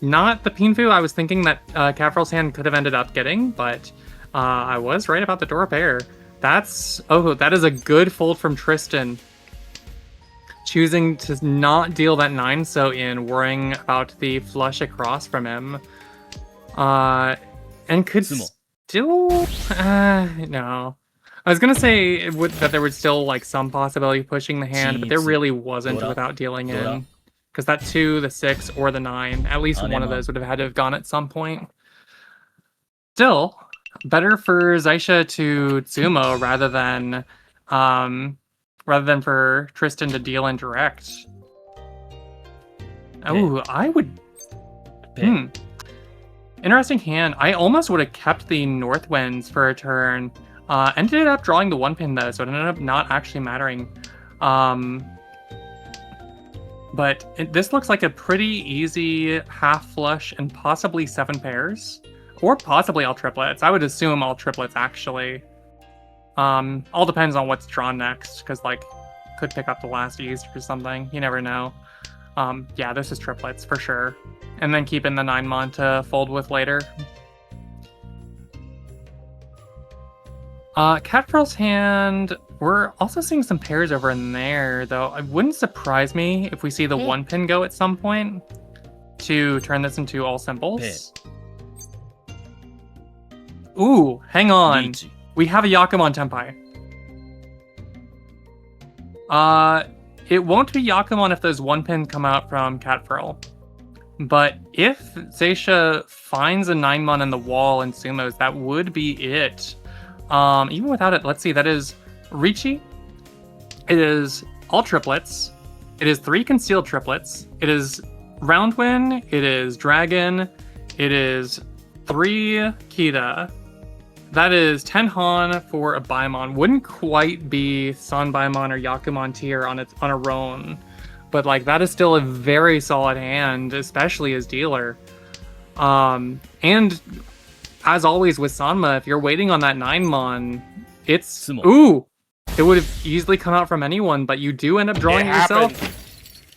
not the Pinfu I was thinking that Catfurl's hand could have ended up getting, but I was right about the door pair. That is a good fold from Tristan. Choosing to not deal that 9 so in, worrying about the flush across from him. And could still... no. I was gonna say that there was still like some possibility of pushing the hand, but there really wasn't without dealing in. Because that 2, the 6, or the 9, at least one of those would have had to have gone at some point. Still, better for Xaesha to Tsumo rather than for Tristan to deal in direct. Oh, I would... Interesting hand. I almost would have kept the North Winds for a turn. Ended up drawing the 1 pin though, so it ended up not actually mattering. But this looks like a pretty easy half flush and possibly 7 pairs. Or possibly all triplets. I would assume all triplets, actually. All depends on what's drawn next, because, like, could pick up the last East or something. You never know. Yeah, this is triplets, for sure. And then keep in the 9-mon to fold with later. Catfurl's hand... We're also seeing some pairs over in there, though. It wouldn't surprise me if we see the 1 pin go at some point to turn this into all symbols. Ooh, hang on. We have a Yakumon Tenpai. It won't be Yakumon if those 1 pins come out from Catfurl. But if Xaesha finds a 9-mon in the wall and sumos, that would be it. Even without it, let's see, that is Richi. It is all triplets. It is 3 concealed triplets. It is Roundwin. It is Dragon. It is 3 Kita. That is 10 Han for a Baimon. Wouldn't quite be San Baimon or Yakumon tier on her own. But like that is still a very solid hand, especially as dealer. And as always with Sanma, if you're waiting on that 9-mon, it's... Ooh! It would have easily come out from anyone, but you do end up drawing it yourself.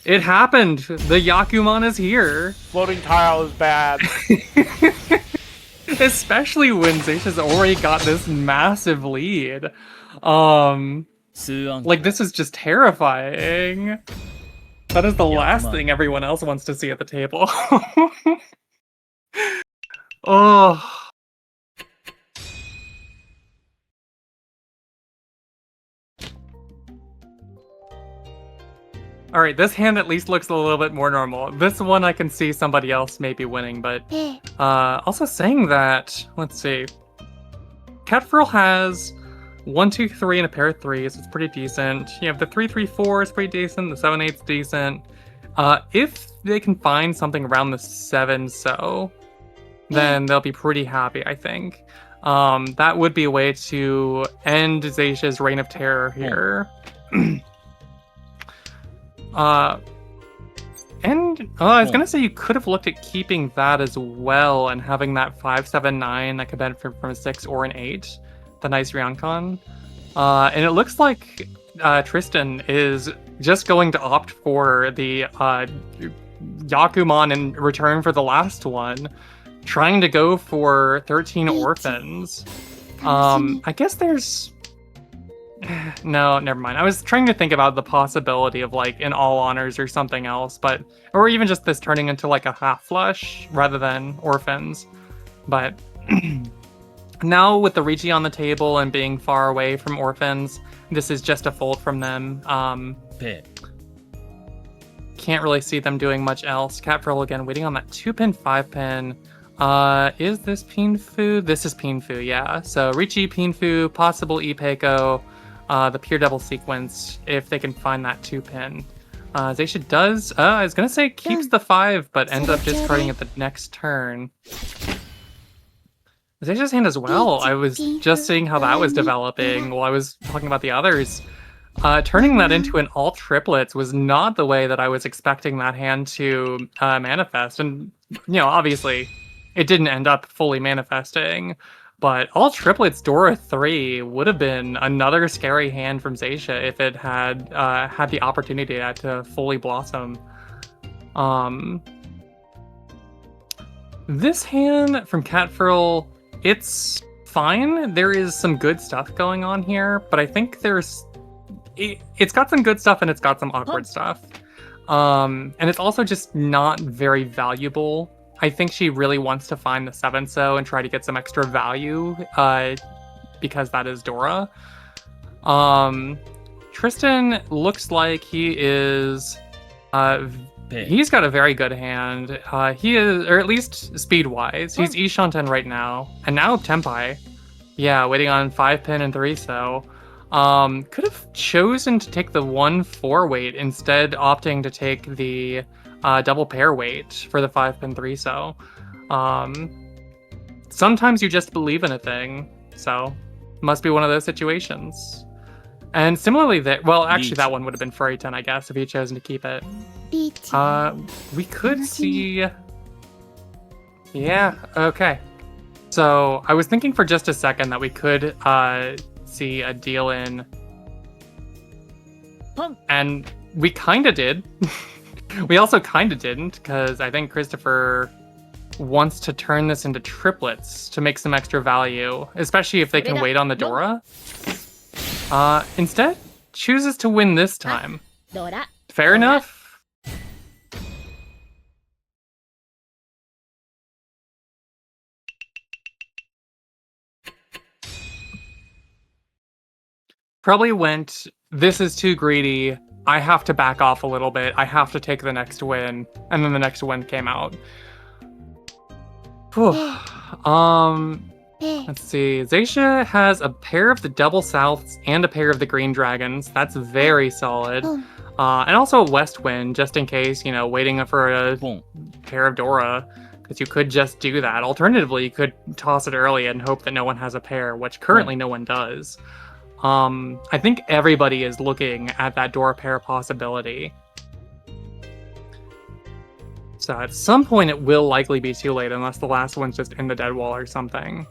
It happened! The Yakumon is here! Floating tile is bad. Especially when Xaesha's already got this massive lead. Like, this is just terrifying. That is the last thing everyone else wants to see at the table. Oh... Alright, this hand at least looks a little bit more normal. This one I can see somebody else maybe winning, but... also saying that, let's see. Catfurl has 1, 2, 3 and a pair of 3s. It's pretty decent. You have the 3, 3, 4 is pretty decent. The 7, 8's decent. If they can find something around the 7 so, then they'll be pretty happy, I think. That would be a way to end Xaesha's reign of terror here. I was gonna say you could have looked at keeping that as well and having that 5, 7, 9 that could benefit from a 6 or an 8, the nice Ryoncon. And it looks like Tristan is just going to opt for the Yakumon in return for the last one, trying to go for 13 orphans. I guess there's... No, never mind. I was trying to think about the possibility of like an all honors or something else, but or even just this turning into like a half flush rather than orphans. But now with the Rigi on the table and being far away from orphans, this is just a fold from them. Can't really see them doing much else. Catfurl again waiting on that 2-pin, 5-pin. Is this Pinfu? This is Pinfu, yeah. So Richi, Pinfu, possible Ipeiko. The pure double sequence if they can find that 2-pin. Xaesha does, I was gonna say keeps the 5, but ends up discarding it the next turn. Xaesha's hand as well. I was just seeing how that was developing while I was talking about the others. Turning that into an all triplets was not the way that I was expecting that hand to manifest. And, you know, obviously it didn't end up fully manifesting. But all triplets Dora 3 would have been another scary hand from Xaesha if it had had the opportunity to fully blossom. This hand from Catfurl, it's fine. There is some good stuff going on here, but I think it's got some good stuff and it's got some awkward stuff. And it's also just not very valuable. I think she really wants to find the 7-so and try to get some extra value, because that is Dora. Tristan looks like he is, he's got a very good hand. He is, or at least speed-wise, he's Ishanten right now. And now Tenpai. Yeah, waiting on 5-pin and 3-so. Could have chosen to take the 1-4 weight, instead opting to take the double pair weight for the 5-pin 3-so. Sometimes you just believe in a thing, so must be one of those situations. And similarly, well, actually, that one would have been Furry 10, I guess, if he had chosen to keep it. We could see... Yeah, okay. So, I was thinking for just a second that we could see a deal in... And we kinda did. We also kinda didn't, because I think Christopher wants to turn this into triplets to make some extra value, especially if they can wait on the Dora. Instead, chooses to win this time. Fair enough. Probably went, this is too greedy, I have to back off a little bit, I have to take the next win, and then the next win came out. Whew. Let's see. Xaesha has a pair of the double Souths and a pair of the green dragons. That's very solid. And also a west wind, just in case, waiting for a pair of Dora, because you could just do that. Alternatively, you could toss it early and hope that no one has a pair, which currently no one does. I think everybody is looking at that Dora pair possibility. So at some point it will likely be too late, unless the last one's just in the dead wall or something.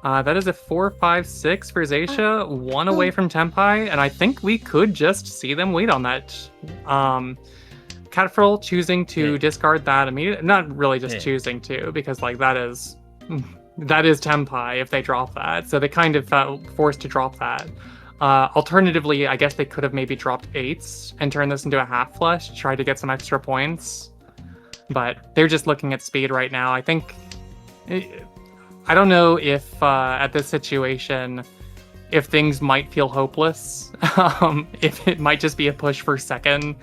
That is a 4-5-6 for Xaesha, 1 away from Tenpai, and I think we could just see them wait on that. Catfurl choosing to discard that immediately, not really just choosing to, because that is Tenpai if they drop that, so they kind of felt forced to drop that. Alternatively, I guess they could have maybe dropped 8s and turned this into a half flush to try to get some extra points, but they're just looking at speed right now. I think... I don't know if at this situation, if things might feel hopeless, if it might just be a push for second,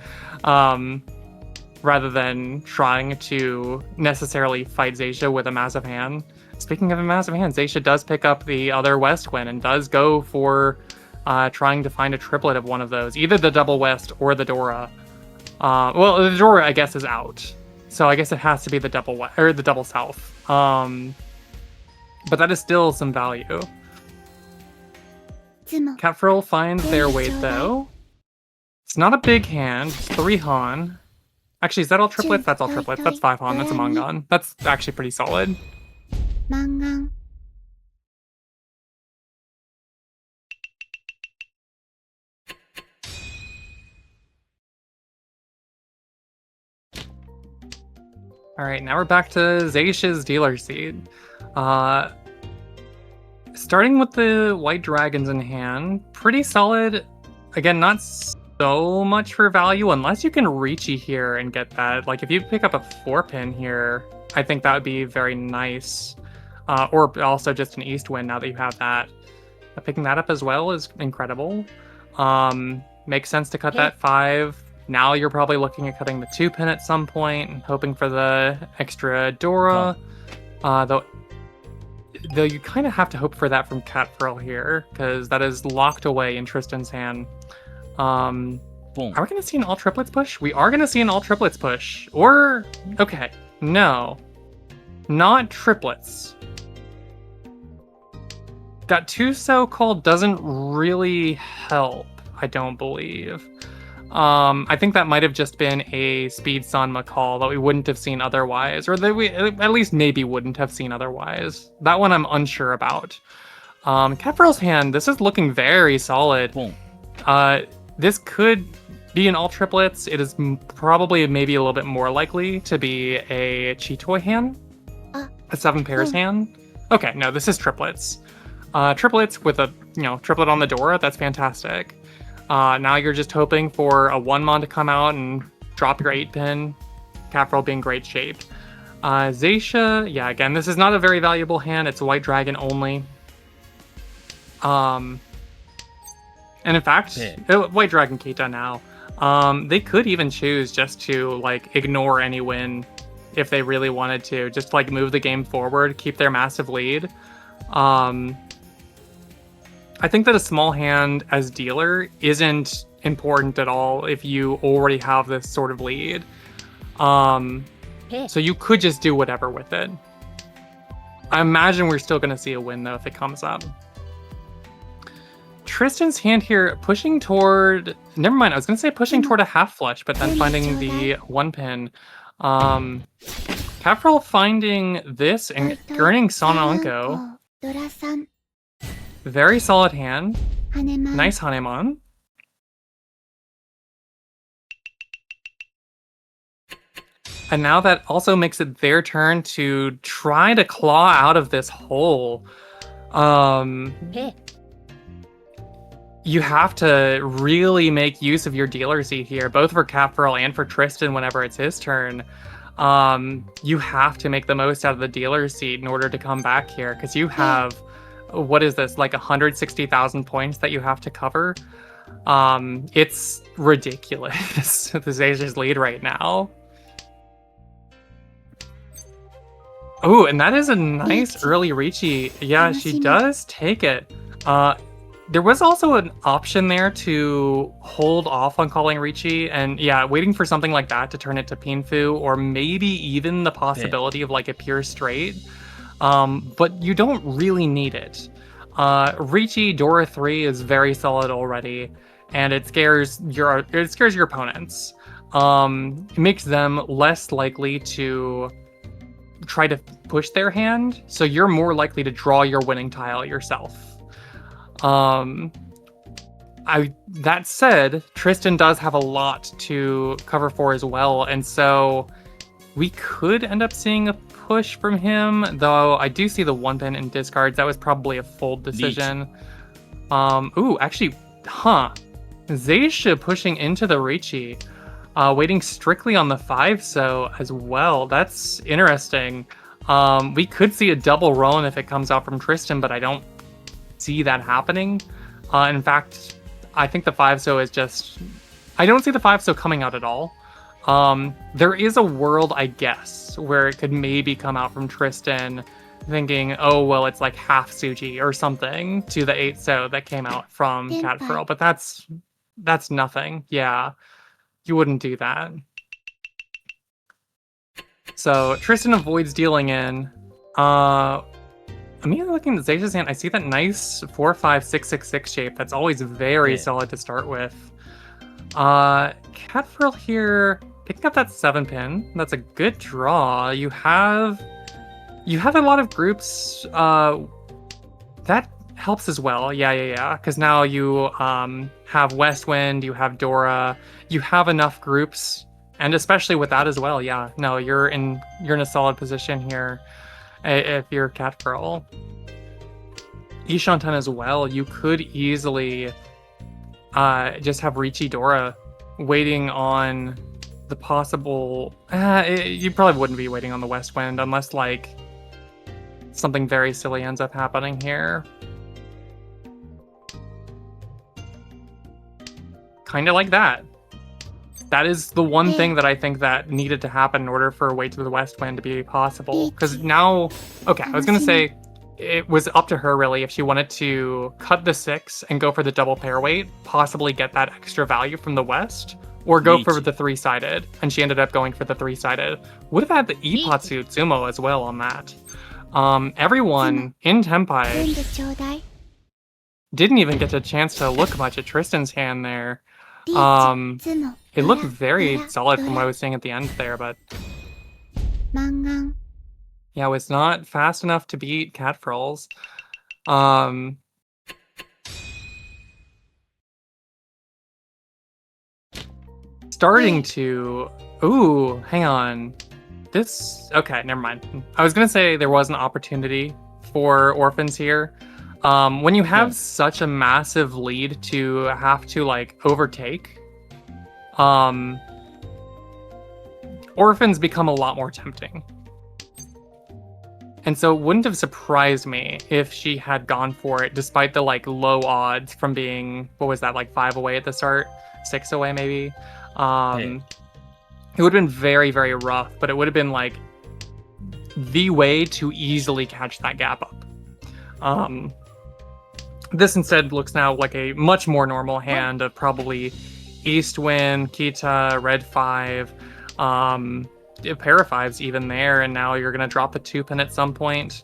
rather than trying to necessarily fight Xaesha with a massive hand. Speaking of a massive hand, Xaesha does pick up the other West Win and does go for trying to find a triplet of one of those, either the double West or the Dora. Well, the Dora, I guess, is out, so I guess it has to be the double West, or the double South. But that is still some value. Catfurl finds their weight, though. It's not a big hand. It's 3 Han. Actually, is that all triplets? That's all triplets. That's 5 Han. That's a Mangan. That's actually pretty solid. Alright, now we're back to Xaesha's dealer seed. Starting with the white dragons in hand, pretty solid. Again, not so much for value, unless you can Reachy here and get that. If you pick up a 4-pin here, I think that would be very nice. Or also just an east wind now that you have that. Picking that up as well is incredible. Makes sense to cut that 5. Now you're probably looking at cutting the 2-pin at some point and hoping for the extra Dora. Though you kind of have to hope for that from Catfurl here, because that is locked away in Tristan's hand. Are we going to see an all triplets push? We are going to see an all triplets push. Or, okay, no. Not triplets. That 2-so call doesn't really help, I don't believe. I think that might have just been a Speed Sanma call that we wouldn't have seen otherwise, or that we at least maybe wouldn't have seen otherwise. That one I'm unsure about. Catfurl's hand, this is looking very solid. This could be an all triplets. It is probably maybe a little bit more likely to be a Chitoy hand. A 7 pairs hand? Okay, no, this is triplets. Triplets with a, triplet on the Dora, that's fantastic. Now you're just hoping for a 1-mon to come out and drop your 8-pin. Catfurl being great shape. Xaesha, yeah, again, this is not a very valuable hand. It's White Dragon only. And in fact, White Dragon Keita now. They could even choose just to, like, ignore any win if they really wanted to. Just, like, move the game forward, keep their massive lead. I think that a small hand as dealer isn't important at all if you already have this sort of lead. So you could just do whatever with it. I imagine we're still going to see a win, though, if it comes up. Tristan's hand here pushing toward... Never mind, I was going to say pushing toward a half flush, but then finding the 1-pin. Catfurl finding this and earning Sononko. Very solid hand. Nice Hanemon. And now that also makes it their turn to try to claw out of this hole. You have to really make use of your dealer seat here, both for Catfurl and for Tristan whenever it's his turn. You have to make the most out of the dealer seat in order to come back here, because you have, what is this, like 160,000 points that you have to cover? It's ridiculous, the Xaesha's lead right now. Oh, and that is a nice early Ricci. Yeah, she does take it. There was also an option there to hold off on calling Ricci, and yeah, waiting for something like that to turn it to Pinfu, or maybe even the possibility of like a pure straight. But you don't really need it. Ricci Dora 3 is very solid already, and it scares your opponents. It makes them less likely to try to push their hand, so you're more likely to draw your winning tile yourself. That said, Tristan does have a lot to cover for as well, and so we could end up seeing a push from him, though I do see the 1-pin in discards. That was probably a fold decision. Ooh, actually, Xaesha pushing into the Ricci. Waiting strictly on the 5-so as well. That's interesting. We could see a double Rowan if it comes out from Tristan, but I don't see that happening. In fact, I think the 5-so is just... I don't see the 5-so coming out at all. There is a world, I guess, where it could maybe come out from Tristan thinking, oh, well, it's like half Suji or something to the 8-so that came out from Catfurl, but that's nothing. Yeah. You wouldn't do that. So Tristan avoids dealing in. Immediately looking at Xaesha's hand, I see that nice 4-5-6-6-6 shape. That's always very solid to start with. Catfurl here picking up that 7-pin. That's a good draw. You have a lot of groups. That helps as well. Yeah. Because now you have Westwind, you have Dora, you have enough groups, and especially with that as well. Yeah, no, you're in a solid position here if you're Catfurl. Ishanten as well. You could easily just have Ricci Dora waiting on the possible. You probably wouldn't be waiting on the Westwind unless like something very silly ends up happening here. Kind of like that. That is the one thing that I think that needed to happen in order for a way to the Westwind to be possible. Because now, okay, I was going to say it was up to her really if she wanted to cut the 6 and go for the double pair weight, possibly get that extra value from the West, or go for the 3-sided. And she ended up going for the 3-sided. Would have had the Ippatsu Tsumo as well on that. Everyone in Tenpai didn't even get a chance to look much at Tristan's hand there. It looked very solid from what I was seeing at the end there, but yeah, it was not fast enough to beat Catfurl's. Starting to... Ooh, hang on. Okay, never mind. I was gonna say there was an opportunity for orphans here. When you have such a massive lead to have to like overtake, orphans become a lot more tempting. And so it wouldn't have surprised me if she had gone for it, despite the like low odds from being, what was that, like 5 away at the start? 6 away maybe? It would have been very, very rough, but it would have been like the way to easily catch that gap up. This instead looks now like a much more normal hand of probably Eastwind, Kita, Red 5, a pair of 5s even there, and now you're going to drop the 2-pin at some point.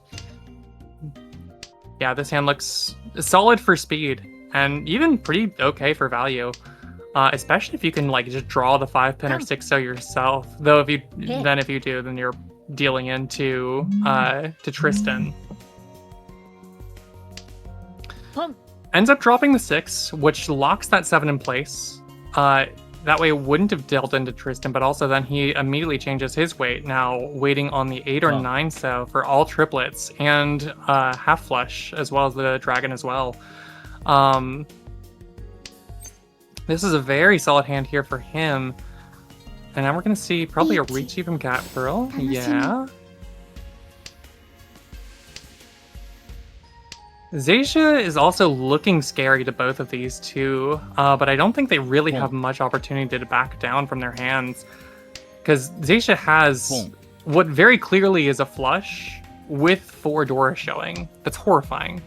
Yeah, this hand looks solid for speed, and even pretty okay for value. Especially if you can like just draw the 5-pin or 6-0 yourself. Though if you do, then you're dealing into to Tristan. Ends up dropping the 6, which locks that 7 in place. That way it wouldn't have dealt into Tristan, but also then he immediately changes his weight, now waiting on the 8 or 9 so for all triplets and half flush, as well as the dragon as well. This is a very solid hand here for him. And now we're going to see probably a Reachy from Catfurl. Yeah. Xaesha is also looking scary to both of these two, but I don't think they really have much opportunity to back down from their hands. Because Xaesha has what very clearly is a flush with 4 Dora showing. That's horrifying.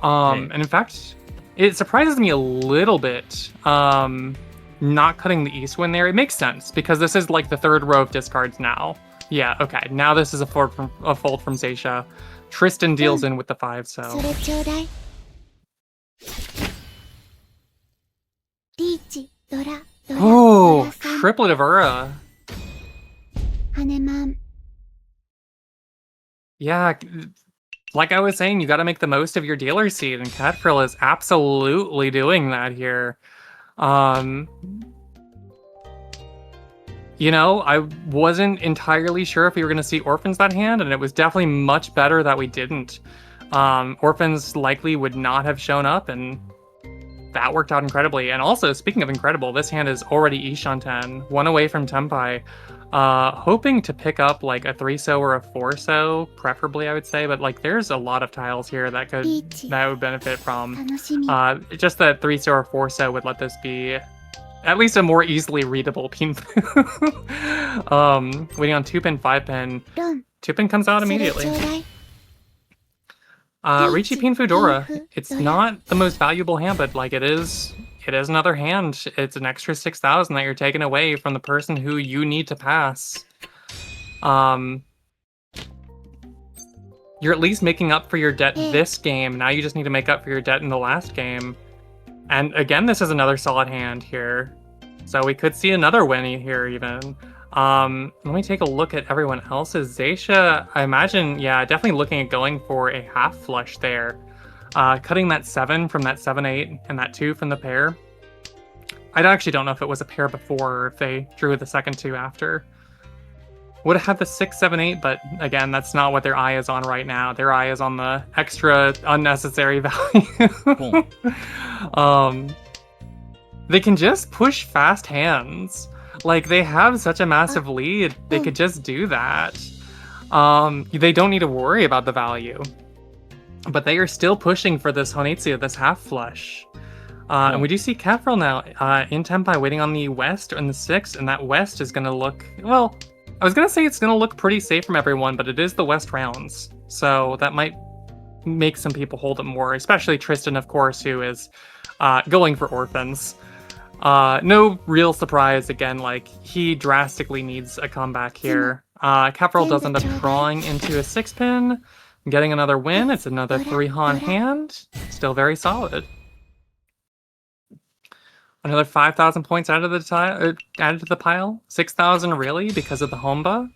And in fact, it surprises me a little bit not cutting the Eastwind there. It makes sense, because this is like the 3rd row of discards now. Yeah, okay, now this is a fold from Xaesha. Tristan deals in with the 5, so... Oh, triplet of Ura. Yeah, like I was saying, you gotta make the most of your dealer seed, and Catfurl is absolutely doing that here. You know, I wasn't entirely sure if we were going to see Orphans that hand, and it was definitely much better that we didn't. Orphans likely would not have shown up, and that worked out incredibly. And also, speaking of incredible, this hand is already Ishanten, 1 away from Tenpai. Hoping to pick up like a 3-so or a 4-so, preferably I would say, but like there's a lot of tiles here that would benefit from. Just that 3-so or 4-so would let this be at least a more easily readable Pinfu. Waiting on 2-pin, 5-pin. 2-pin comes out immediately. Riichi Pinfu Dora. It's not the most valuable hand, but like it is another hand. It's an extra 6,000 that you're taking away from the person who you need to pass. You're at least making up for your debt this game. Now you just need to make up for your debt in the last game. And again, this is another solid hand here. So we could see another win here even. Let me take a look at everyone else's. Xaesha, I imagine, yeah, definitely looking at going for a half flush there. Cutting that 7 from that 7-8 and that 2 from the pair. I actually don't know if it was a pair before or if they drew the second 2 after. Would have had the 6, 7, 8, but again, that's not what their eye is on right now. Their eye is on the extra unnecessary value. They can just push fast hands. Like, they have such a massive lead, they could just do that. They don't need to worry about the value. But they are still pushing for this Honitsu, this half flush. And we do see Catfurl now in Tenpai waiting on the west and the 6, and that west is going to look, well, I was going to say it's going to look pretty safe from everyone, but it is the west rounds. So that might make some people hold it more, especially Tristan, of course, who is going for orphans. No real surprise, again, like, he drastically needs a comeback here. Catfurl does end up drawing into a 6-pin, getting another win. It's another 3-Han hand. Still very solid. Another 5,000 points added to the pile. 6,000 really because of the Homba.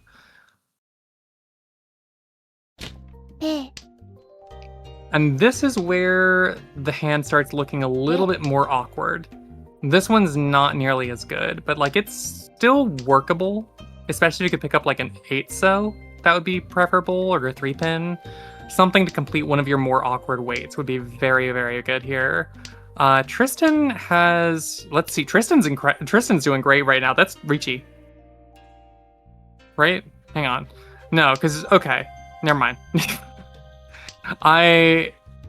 And this is where the hand starts looking a little bit more awkward. This one's not nearly as good, but like it's still workable. especially if you could pick up like an 8-so, that would be preferable, or a 3-pin. Something to complete one of your more awkward weights would be very, very good here. Tristan has... Let's see. Tristan's doing great right now. That's Ricci. Right? Hang on. No, because... Okay. Never mind.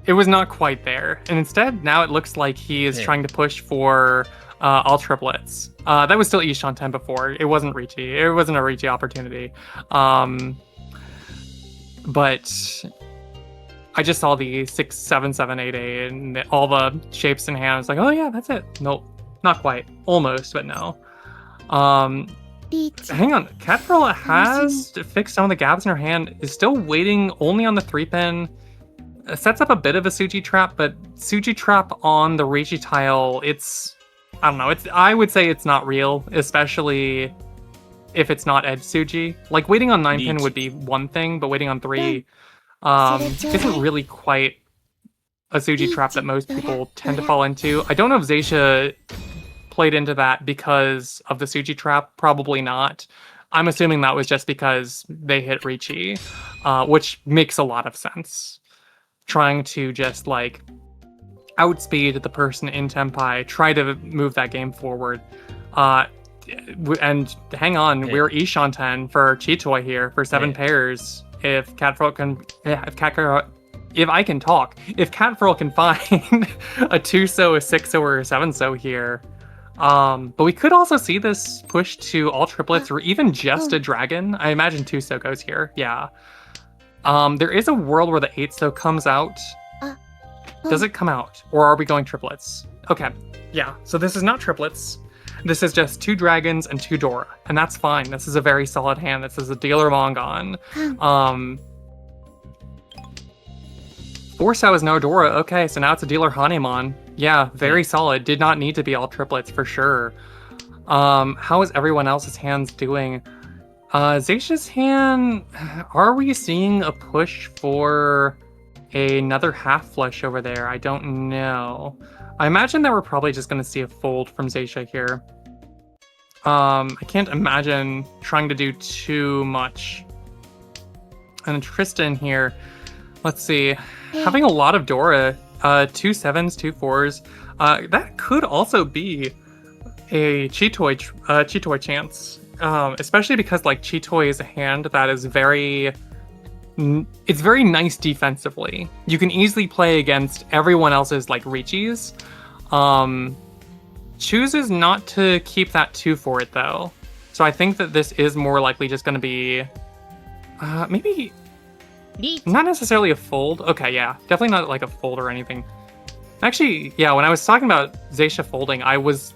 It was not quite there. And instead, now it looks like he is trying to push for all triplets. That was still Ishanten before. It wasn't Ricci. It wasn't a Ricci opportunity. But... I just saw the 6, 7, 7, 8, 8, and all the shapes in hand. I was like, oh yeah, that's it. Nope, not quite. Almost, but no. Hang on. Catfurl has fixed some of the gaps in her hand. Is still waiting only on the 3-pin. Sets up a bit of a Suji trap, but Suji trap on the Reishi tile, it's... I don't know. I would say it's not real, especially if it's not edge Suji. Like, waiting on 9-pin would be one thing, but waiting on 3... isn't really quite a Suji trap that most people tend to fall into. I don't know if Xaesha played into that because of the Suji trap. Probably not. I'm assuming that was just because they hit Ricci, which makes a lot of sense. Trying to just, like, outspeed the person in Tenpai, try to move that game forward. And hang on, we're Ishanten for Chitoi here for 7 pairs. If Catfurl can, if I can talk, if Catfurl can find a 2-so, a 6-so, or a 7-so here, but we could also see this push to all triplets or even just a dragon. I imagine 2-so goes here. Yeah. There is a world where the 8-so comes out. Does it come out, or are we going triplets? Okay. Yeah. So this is not triplets. This is just 2 dragons and 2 Dora, and that's fine. This is a very solid hand. This is a dealer Mongon. 4-so is no Dora. Okay, so now it's a dealer Hanemon. Yeah, very solid. Did not need to be all triplets for sure. How is everyone else's hands doing? Xaesha's hand, are we seeing a push for another half flush over there? I don't know. I imagine that we're probably just going to see a fold from Xaesha here. I can't imagine trying to do too much. And Tristan here, let's see, having a lot of Dora, 2 7s, 2 4s. That could also be a Chitoi chance, especially because like Chitoi is a hand that is it's very nice defensively. You can easily play against everyone else's like Richi's. Chooses not to keep that 2 for it though. So I think that this is more likely just going to be maybe not necessarily a fold. Okay, yeah, definitely not like a fold or anything. Actually, yeah, when I was talking about Xaesha folding, I was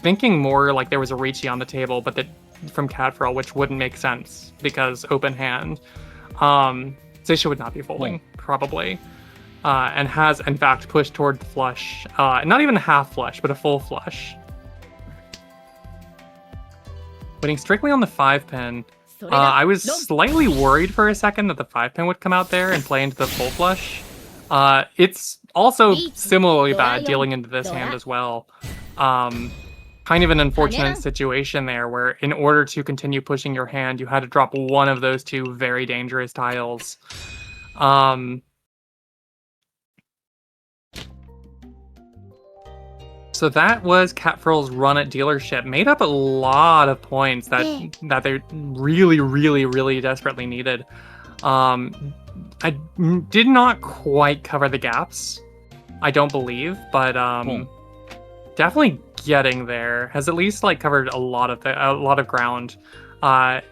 thinking more like there was a Richi on the table, but from Catfurl, which wouldn't make sense because open hand. Xaesha would not be folding, probably. And has, in fact, pushed toward the flush. Not even a half flush, but a full flush. Waiting strictly on the 5-pin. I was slightly worried for a second that the 5-pin would come out there and play into the full flush. It's also similarly bad dealing into this hand as well. Kind of an unfortunate situation there where in order to continue pushing your hand, you had to drop one of those 2 very dangerous tiles. So that was Catfurl's run at dealership. Made up a lot of points that they really, really, really desperately needed. I did not quite cover the gaps, I don't believe, but definitely getting there. Has at least like covered a lot of ground.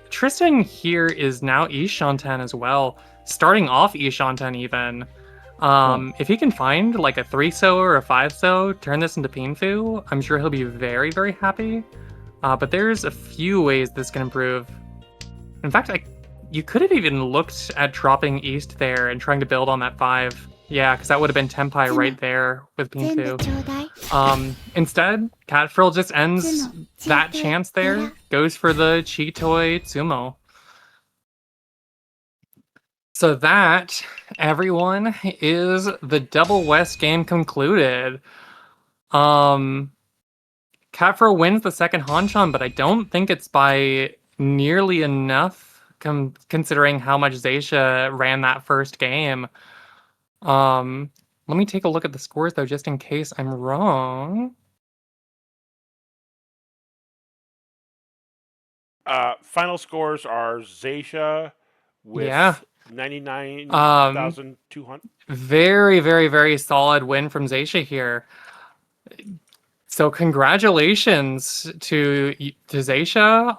Tristan here is now Ishanten as well, starting off Ishanten even. If he can find like a 3-so or a 5-so, turn this into Pinfu, I'm sure he'll be very, very happy. But there's a few ways this can improve. In fact, you could have even looked at dropping east there and trying to build on that 5. Yeah, because that would have been Tenpai right there with Pinfu. Instead, Catfurl just ends that chance there, goes for the Chitoi Tsumo. So that, everyone, is the Double West game concluded. Catfurl wins the second Hanchan, but I don't think it's by nearly enough considering how much Xaesha ran that first game. Let me take a look at the scores though, just in case I'm wrong. Final scores are Xaesha Yeah. with 99,200. Very, very, very solid win from Xaesha here. So congratulations to Xaesha.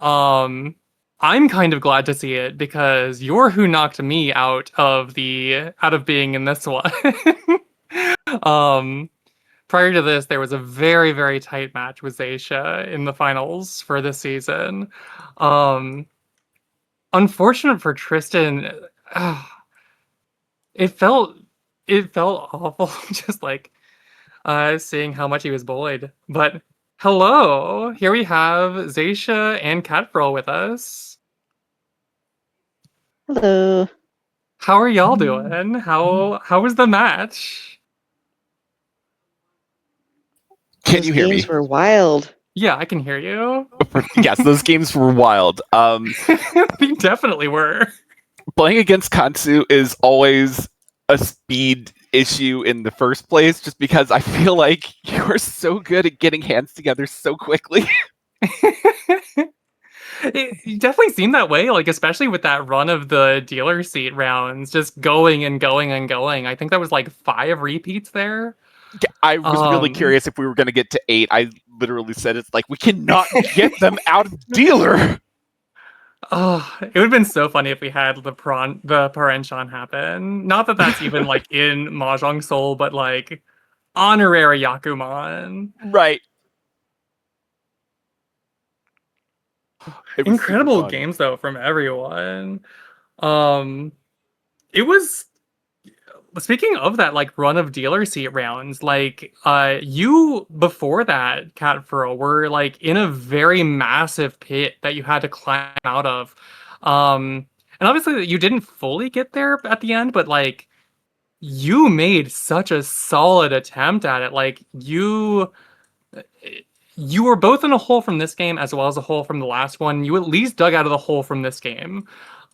I'm kind of glad to see it because you're who knocked me out of being in this one. um, Prior to this, there was a very, very tight match with Xaesha in the finals for this season. Unfortunate for Tristan. It felt awful, just like seeing how much he was bullied. But hello, here we have Xaesha and Catfurl with us. Hello. How are y'all doing? How was the match? Can Those you hear me? games were wild. Yeah, I can hear you. Yes, those games were wild. They definitely were. Playing against Kantsu is always a speed issue in the first place, just because I feel like you're so good at getting hands together so quickly. It definitely seemed that way, like especially with that run of the dealer seat rounds, just going and going and going. I think that was like 5 repeats there. I was really curious if we were going to get to 8. I literally said it's like, we cannot get them out of dealer. Oh, it would have been so funny if we had the Paranchan happen. Not that that's even like in Mahjong Soul, but like honorary Yakuman. Right. Incredible games though from everyone. It was, speaking of that like run of dealer seat rounds, like you before that, Catfurl, were like in a very massive pit that you had to climb out of. And obviously you didn't fully get there at the end, but like you made such a solid attempt at it. Like you were both in a hole from this game as well as a hole from the last one. You at least dug out of the hole from this game.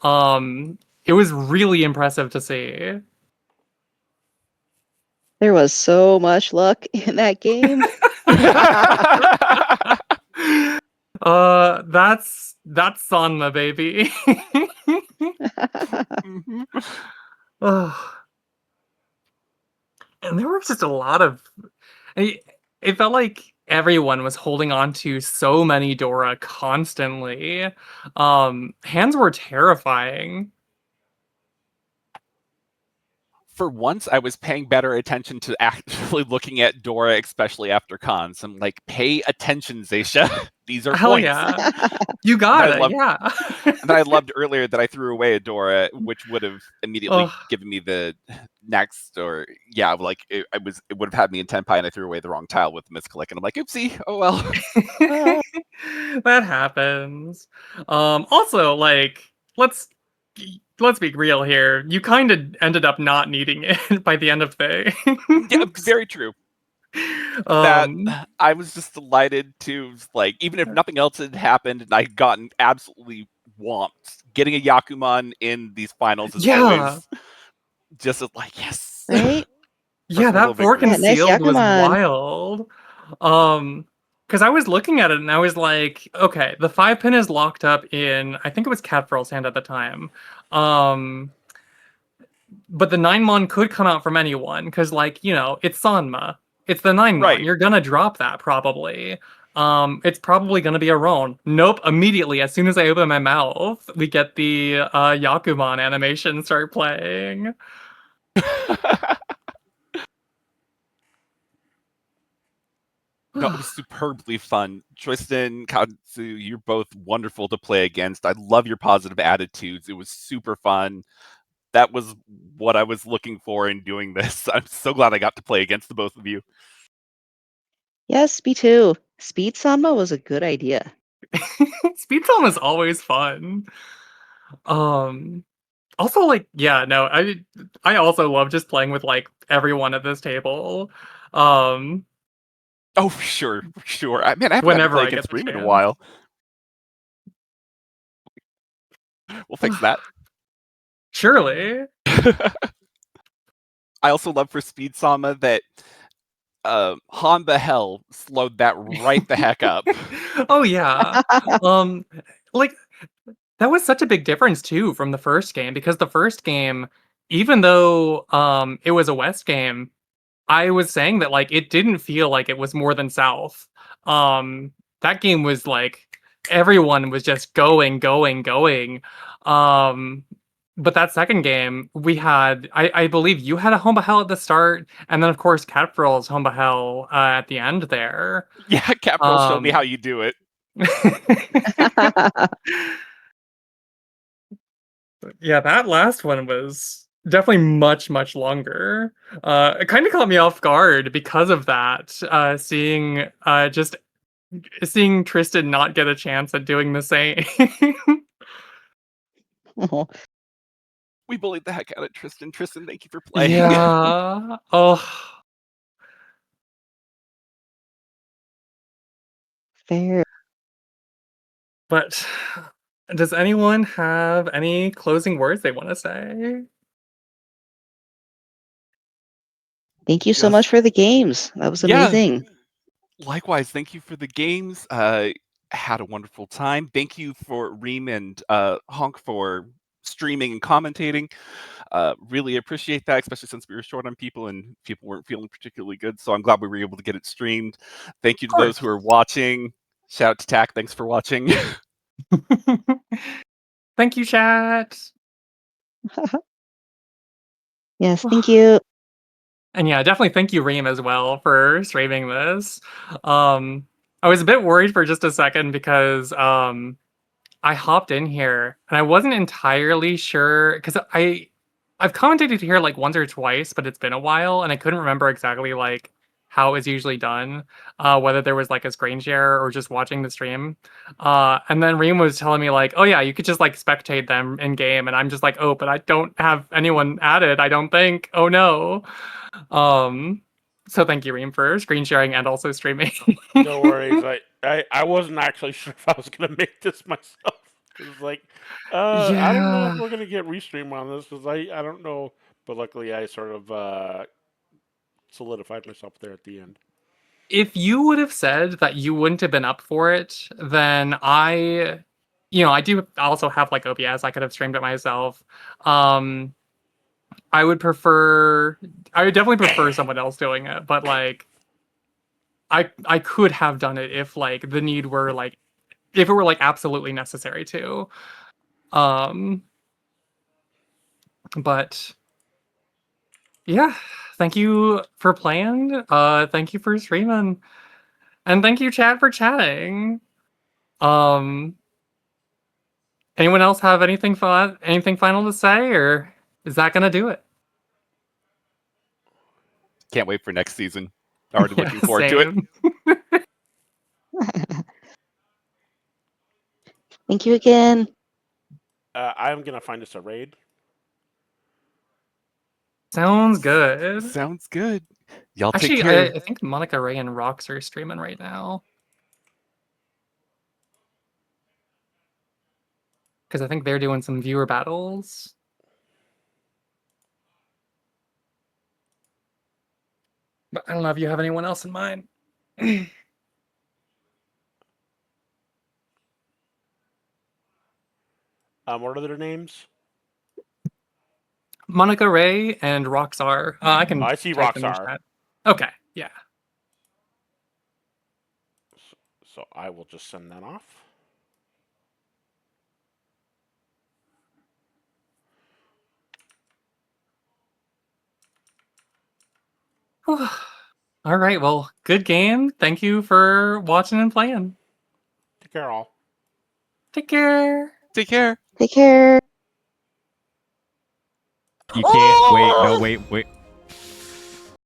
It was really impressive to see. There was so much luck in that game. That's Sanma, baby. Ugh. And there was just a lot of. It felt like everyone was holding on to so many Dora constantly. Hands were terrifying. For once, I was paying better attention to actually looking at Dora, especially after cons. I'm like, pay attention, Xaesha. These are Hell points. yeah. You got it, yeah. And I loved earlier that I threw away a Dora, which would have immediately given me the next, or yeah, like it would have had me in Tenpai, and I threw away the wrong tile with the Misclick, and I'm like, oopsie, oh well. That happens. Also, like, let's be real here. You kind of ended up not needing it by the end of things. Yeah, very true. That I was just delighted to, like, even if nothing else had happened and I'd gotten absolutely whomped, getting a Yakuman in these finals is always just like, yes. Right? Yeah, that fork and nice sealed was Yakuman. wild. Because I was looking at it and I was like, okay, the 5-pin is locked up in, I think it was Catfurl's hand at the time. But the 9-mon could come out from anyone, because, like, you know, it's Sanma. It's the 9-mon. Right. You're gonna drop that, probably. It's probably gonna be a Roan. Nope, immediately, as soon as I open my mouth, we get the Yakuman animation start playing. No, it was superbly fun. Tristan, Kantsu, you're both wonderful to play against. I love your positive attitudes. It was super fun. That was what I was looking for in doing this. I'm so glad I got to play against the both of you. Yes, me too. Speed Sanma was a good idea. Speed Song is always fun. Also, like, yeah, no, I also love just playing with like everyone at this table. Oh, sure. I haven't Whenever played I get against the Reem in a chance. while. We'll fix that. Surely. I also love for Speed Sama that Honda Hell slowed that right the heck up. Oh yeah. Like that was such a big difference too from the first game, because the first game, even though it was a West game, I was saying that like it didn't feel like it was more than South. That game was like everyone was just going, going, going. Um, but that second game, we had I believe you had a Home Hell at the start, and then of course Catfurl's Home Hell at the end there. Yeah, Catfurl showed me how you do it. Yeah, that last one was definitely much, much longer. It kind of caught me off guard because of that. Just seeing Tristan not get a chance at doing the same. Oh, We bullied the heck out of Tristan. Tristan, thank you for playing. Yeah. Oh, fair. but does anyone have any closing words they want to say? Thank you so Yes. much for the games. That was Yeah. amazing. Likewise, thank you for the games. Had a wonderful time. Thank you for Reem and Honk for streaming and commentating. Really appreciate that, especially since we were short on people and people weren't feeling particularly good. So I'm glad we were able to get it streamed. Thank you to those who are watching. Shout out to Tack. Thanks for watching. Thank you, chat. Yes, thank you. And yeah, definitely thank you, Reem, as well, for streaming this. I was a bit worried for just a second because I hopped in here and I wasn't entirely sure because I've commentated here like once or twice, but it's been a while and I couldn't remember exactly like how it's usually done, whether there was like a screen share or just watching the stream. And then Reem was telling me like, oh yeah, you could just like spectate them in game, and I'm just like, oh, but I don't have anyone added, I don't think. Oh no. So thank you, Reem, for screen sharing and also streaming. No worries. I wasn't actually sure if I was gonna make this myself. It was like, I don't know if Yeah. we're gonna get restream on this because I don't know. But luckily, I sort of solidified myself there at the end. If you would have said that you wouldn't have been up for it, then I do also have like OBS. I could have streamed it myself. Um, I would definitely prefer someone else doing it, but like I could have done it if like the need were like if it were like absolutely necessary to. Um, but yeah, thank you for playing. Thank you for streaming, and thank you, chat, for chatting. Um, Anyone else have anything final to say, or is that gonna do it? Can't wait for next season. Already Yeah, looking forward to it. same. Thank you again. I'm gonna find us a raid. Sounds good. Sounds good. Y'all take Actually, care. I think Monica Ray and Rox are streaming right now. Because I think they're doing some viewer battles. But I don't know if you have anyone else in mind. What are their names? Monica Ray and Roxar. I can I see type them in Roxar. chat. Okay, yeah. So I will just send that off. All right, well, good game. Thank you for watching and playing. Take care, all. Take care. Take care. Take care. You can't wait. No, wait.